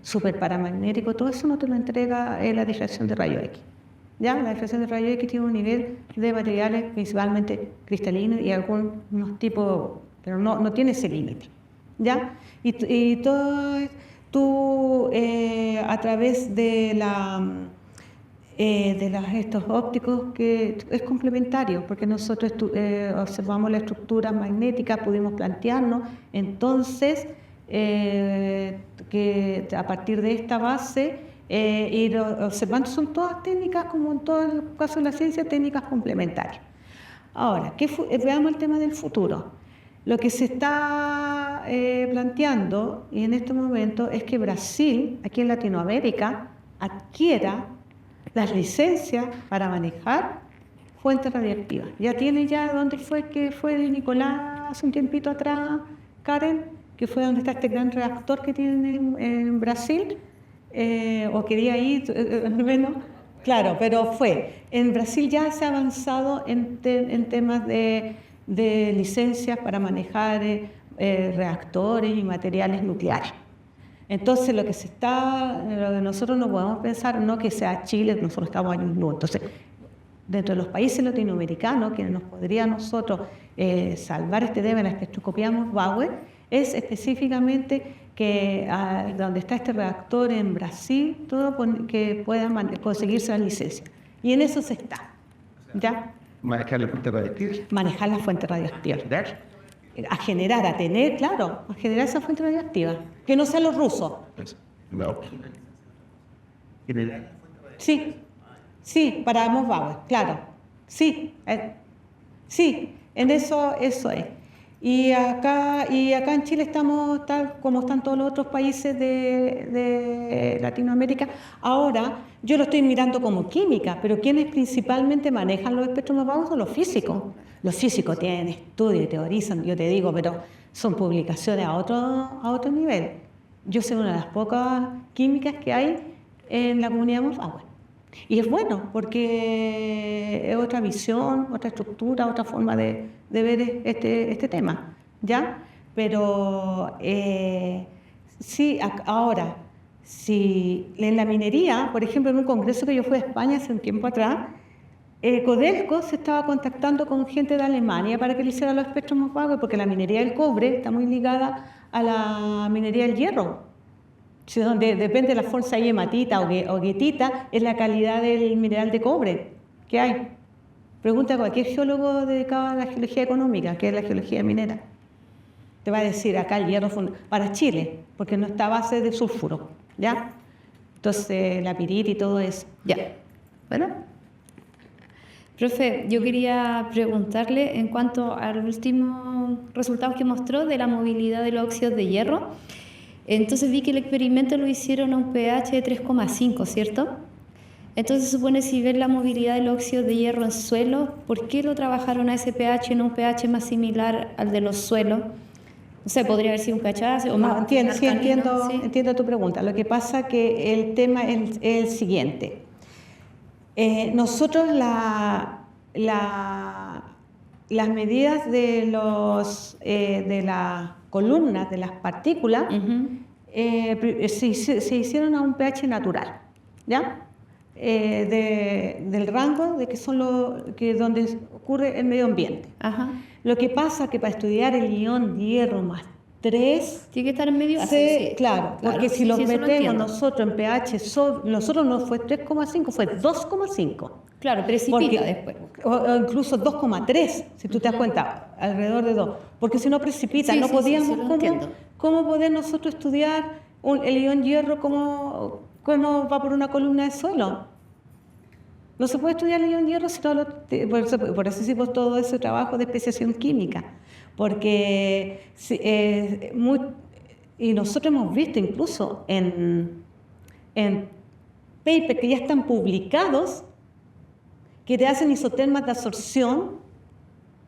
super paramagnético, todo eso no te lo entrega la difracción de rayos X. ¿Ya? La difracción de rayos X tiene un nivel de materiales principalmente cristalinos y algunos tipos, pero no tiene ese límite. ¿Ya? Y todo, tú a través de estos ópticos, que es complementario, porque nosotros observamos la estructura magnética, pudimos plantearnos entonces que a partir de esta base ir observando. Son todas técnicas, como en todo el caso de la ciencia, técnicas complementarias. Ahora, veamos el tema del futuro. Lo que se está planteando y en este momento es que Brasil, aquí en Latinoamérica, adquiera las licencias para manejar fuentes radioactivas. Ya tiene ¿dónde fue que fue de Nicolás hace un tiempito atrás, Karen? Que fue donde está este gran reactor que tienen en Brasil, o quería ir, al menos, claro, pero fue. En Brasil ya se ha avanzado en temas de licencias para manejar reactores y materiales nucleares. Entonces, lo que nosotros no podemos pensar, no que sea Chile, nosotros estamos años luz. Entonces, dentro de los países latinoamericanos, que nos podría nosotros salvar este tema de la espectroscopía Mosbahue, es específicamente que donde está este reactor en Brasil, todo que puedan conseguirse las licencias. Y en eso se está. ¿Ya? Manejar la fuente radioactiva. Manejar la fuente radioactiva. A generar esa fuente radioactiva. Que no sean los rusos. No. Sí, para Mosbahue, claro. Sí, en eso es. Y acá en Chile estamos tal como están todos los otros países de Latinoamérica. Ahora, yo lo estoy mirando como química, pero quienes principalmente manejan los espectros Mosbahue son los físicos. Los físicos tienen estudios y teorizan, yo te digo, pero son publicaciones a otro nivel. Yo soy una de las pocas químicas que hay en la comunidad Mosbahue. Y es bueno, porque es otra visión, otra estructura, otra forma de ver este tema, ¿ya? Pero sí, ahora, si en la minería, por ejemplo, en un congreso que yo fui a España hace un tiempo atrás, Codelco se estaba contactando con gente de Alemania para que le hiciera los espectros Mosbahue, porque la minería del cobre está muy ligada a la minería del hierro. Donde depende de la fuerza y hematita o guetita, es la calidad del mineral de cobre que hay. Pregunta a cualquier geólogo dedicado a la geología económica, que es la geología minera. Te va a decir acá el hierro para Chile, porque no está a base de sulfuro, ¿ya? Entonces la pirita y todo eso. Ya. Bueno. Profe, yo quería preguntarle en cuanto a los últimos resultados que mostró de la movilidad de los óxidos de hierro. Entonces vi que el experimento lo hicieron a un pH de 3,5, ¿cierto? Entonces se supone, si ven la movilidad del óxido de hierro en suelo, ¿por qué lo trabajaron a ese pH, en un pH más similar al de los suelos? No sé, podría haber sido un pH ácido o más. Entiendo tu pregunta. Lo que pasa que el tema es el siguiente. Nosotros las medidas de las columnas, de las partículas, se hicieron a un pH natural, ¿ya? Del rango de que son donde ocurre el medio ambiente. Ajá. Lo que pasa es que para estudiar el ion hierro más 3, tiene que estar en medio ácido, sí. Claro, porque si los metemos nosotros en pH, nosotros no fue 3,5, fue 2,5. Claro, precipita después. O incluso 2,3, si tú te das cuenta, alrededor de 2. Porque si no precipita, no podíamos. ¿Cómo poder nosotros estudiar el ion hierro cómo va por una columna de suelo? No se puede estudiar el ion hierro si no por eso hicimos todo ese trabajo de especiación química. Porque y nosotros hemos visto incluso en papers que ya están publicados, que te hacen isotermas de absorción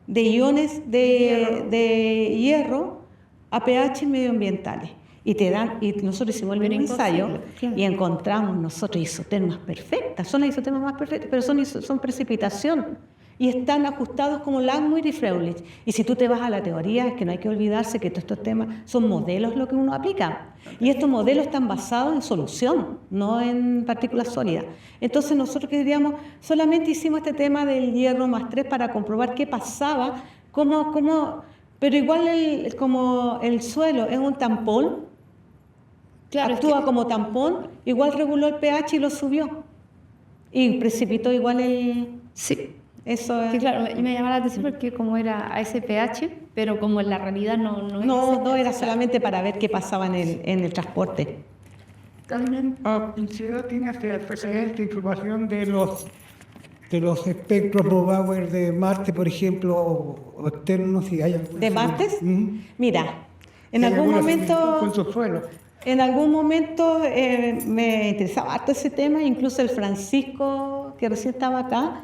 de iones de hierro a pH medioambientales. Y nosotros hicimos el mismo ensayo y encontramos nosotros isotermas perfectas. Son las isotermas más perfectas, pero son precipitación. Y están ajustados como Langmuir y Freulich. Y si tú te vas a la teoría, es que no hay que olvidarse que todos estos temas son modelos lo que uno aplica. Y estos modelos están basados en solución, no en partículas sólidas. Entonces nosotros queríamos, solamente hicimos este tema del hierro más 3 para comprobar qué pasaba, pero igual como el suelo es un tampón, Claro, actúa como tampón, igual reguló el pH y lo subió. Y precipitó igual Sí. Eso es. Sí, claro, y me llamaba la atención porque como era a ese pH, pero como en la realidad No era solamente para ver qué pasaba en el transporte. Carmen, ¿en ciudad tienes esta información de los espectros Bauer de Marte, por ejemplo, o externos? Si hay alguna ¿De Martes? Mira, en Si hay algún alguna similitud momento... con su suelo. En algún momento me interesaba harto ese tema, incluso el Francisco, que recién estaba acá,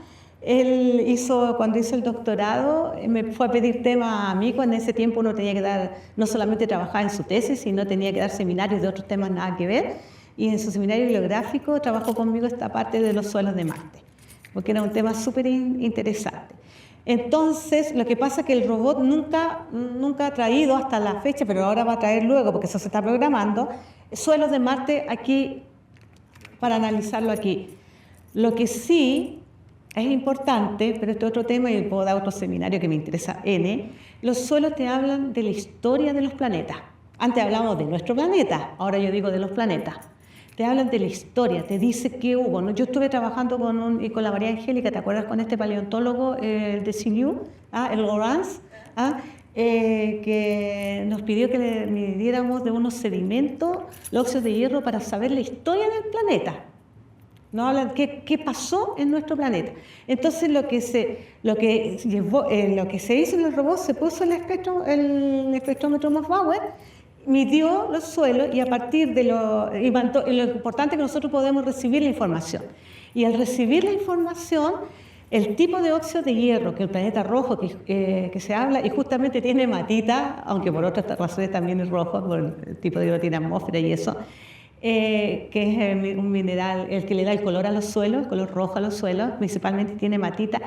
cuando hizo el doctorado, me fue a pedir temas a mí, cuando en ese tiempo uno tenía que dar, no solamente trabajar en su tesis, sino tenía que dar seminarios de otros temas nada que ver, y en su seminario bibliográfico trabajó conmigo esta parte de los suelos de Marte, porque era un tema súper interesante. Entonces, lo que pasa es que el robot nunca ha traído hasta la fecha, pero ahora va a traer luego, porque eso se está programando, suelos de Marte aquí, para analizarlo aquí. Lo que sí es importante, pero este es otro tema y puedo dar otro seminario que me interesa, los suelos te hablan de la historia de los planetas. Antes hablábamos de nuestro planeta, ahora yo digo de los planetas. Te hablan de la historia, te dice qué hubo, ¿no? Yo estuve trabajando con la María Angélica, ¿te acuerdas? Con este paleontólogo de Siliu, el Lorenz, que nos pidió que le midiéramos de unos sedimentos los óxidos de hierro para saber la historia del planeta. Nos hablan qué pasó en nuestro planeta. Entonces lo que se hizo en el robot, se puso el espectrómetro Moss-Bauer, midió los suelos y a partir de lo importante es que nosotros podemos recibir la información. Y al recibir la información, el tipo de óxido de hierro, que el planeta rojo que se habla, y justamente tiene matita, aunque por otras razones también es rojo, por el tipo de hierro tiene atmósfera y eso, que es un mineral, el que le da el color a los suelos, el color rojo a los suelos, principalmente tiene matita.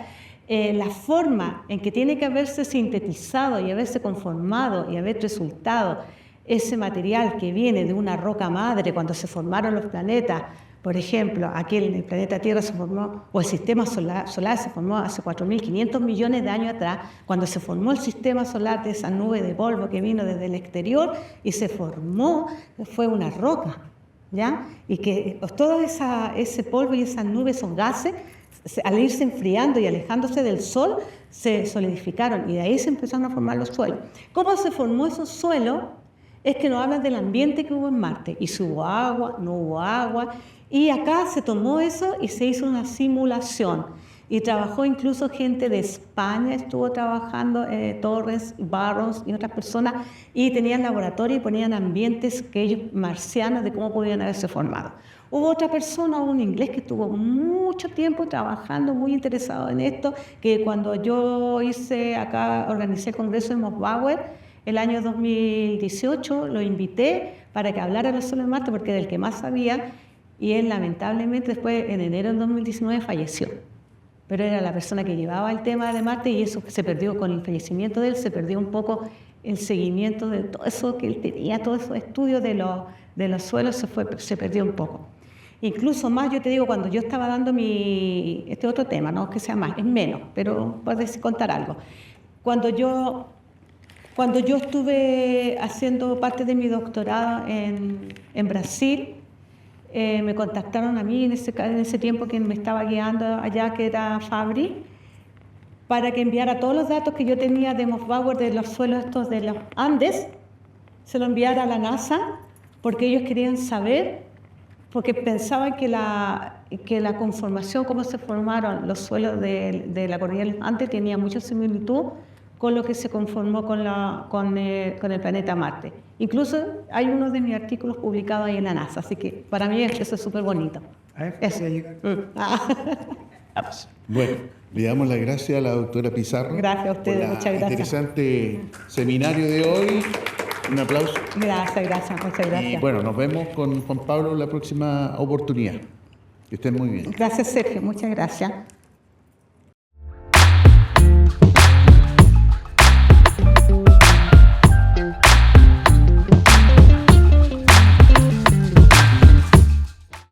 La forma en que tiene que haberse sintetizado y haberse conformado y haber resultado ese material que viene de una roca madre cuando se formaron los planetas, por ejemplo, aquí en el planeta Tierra se formó, o el sistema solar se formó hace 4.500 millones de años atrás, cuando se formó el sistema solar de esa nube de polvo que vino desde el exterior y se formó, fue una roca, ¿ya? Y que todo ese polvo y esas nubes, esos gases, al irse enfriando y alejándose del sol, se solidificaron y de ahí se empezaron a formar los suelos. ¿Cómo se formó esos suelos? Es que nos hablan del ambiente que hubo en Marte, y si hubo agua, no hubo agua, y acá se tomó eso y se hizo una simulación, y trabajó incluso gente de España, estuvo trabajando, Torres, Barros y otras personas, y tenían laboratorio y ponían ambientes que ellos, marcianos, de cómo podían haberse formado. Hubo otra persona, un inglés que estuvo mucho tiempo trabajando, muy interesado en esto, que cuando yo organicé el congreso de Moss-Bauer, el año 2018 lo invité para que hablara de los suelos de Marte porque era el que más sabía, y él lamentablemente después en enero del 2019 falleció. Pero era la persona que llevaba el tema de Marte y eso se perdió con el fallecimiento de él, se perdió un poco el seguimiento de todo eso que él tenía, todos esos estudios de los suelos se perdió un poco. Incluso más, yo te digo, cuando yo estaba dando este otro tema, no es que sea más, es menos, pero puedes contar algo. Cuando yo estuve haciendo parte de mi doctorado en Brasil, me contactaron a mí en ese tiempo quien me estaba guiando allá, que era Fabri, para que enviara todos los datos que yo tenía de Moss-Bauer de los suelos estos de los Andes, se lo enviara a la NASA, porque ellos querían saber, porque pensaban que la conformación, cómo se formaron los suelos de la cordillera de los Andes, tenía mucha similitud con lo que se conformó con el planeta Marte. Incluso hay uno de mis artículos publicados ahí en la NASA, así que para mí eso es súper bonito. A ver, Eso. Bueno, le damos las gracias a la doctora Pizarro. Gracias a ustedes, por la muchas gracias. interesante seminario de hoy. Un aplauso. Gracias, muchas Y gracias. bueno, nos vemos con Juan Pablo en la próxima oportunidad. Que estén muy bien. Gracias, Sergio, muchas gracias.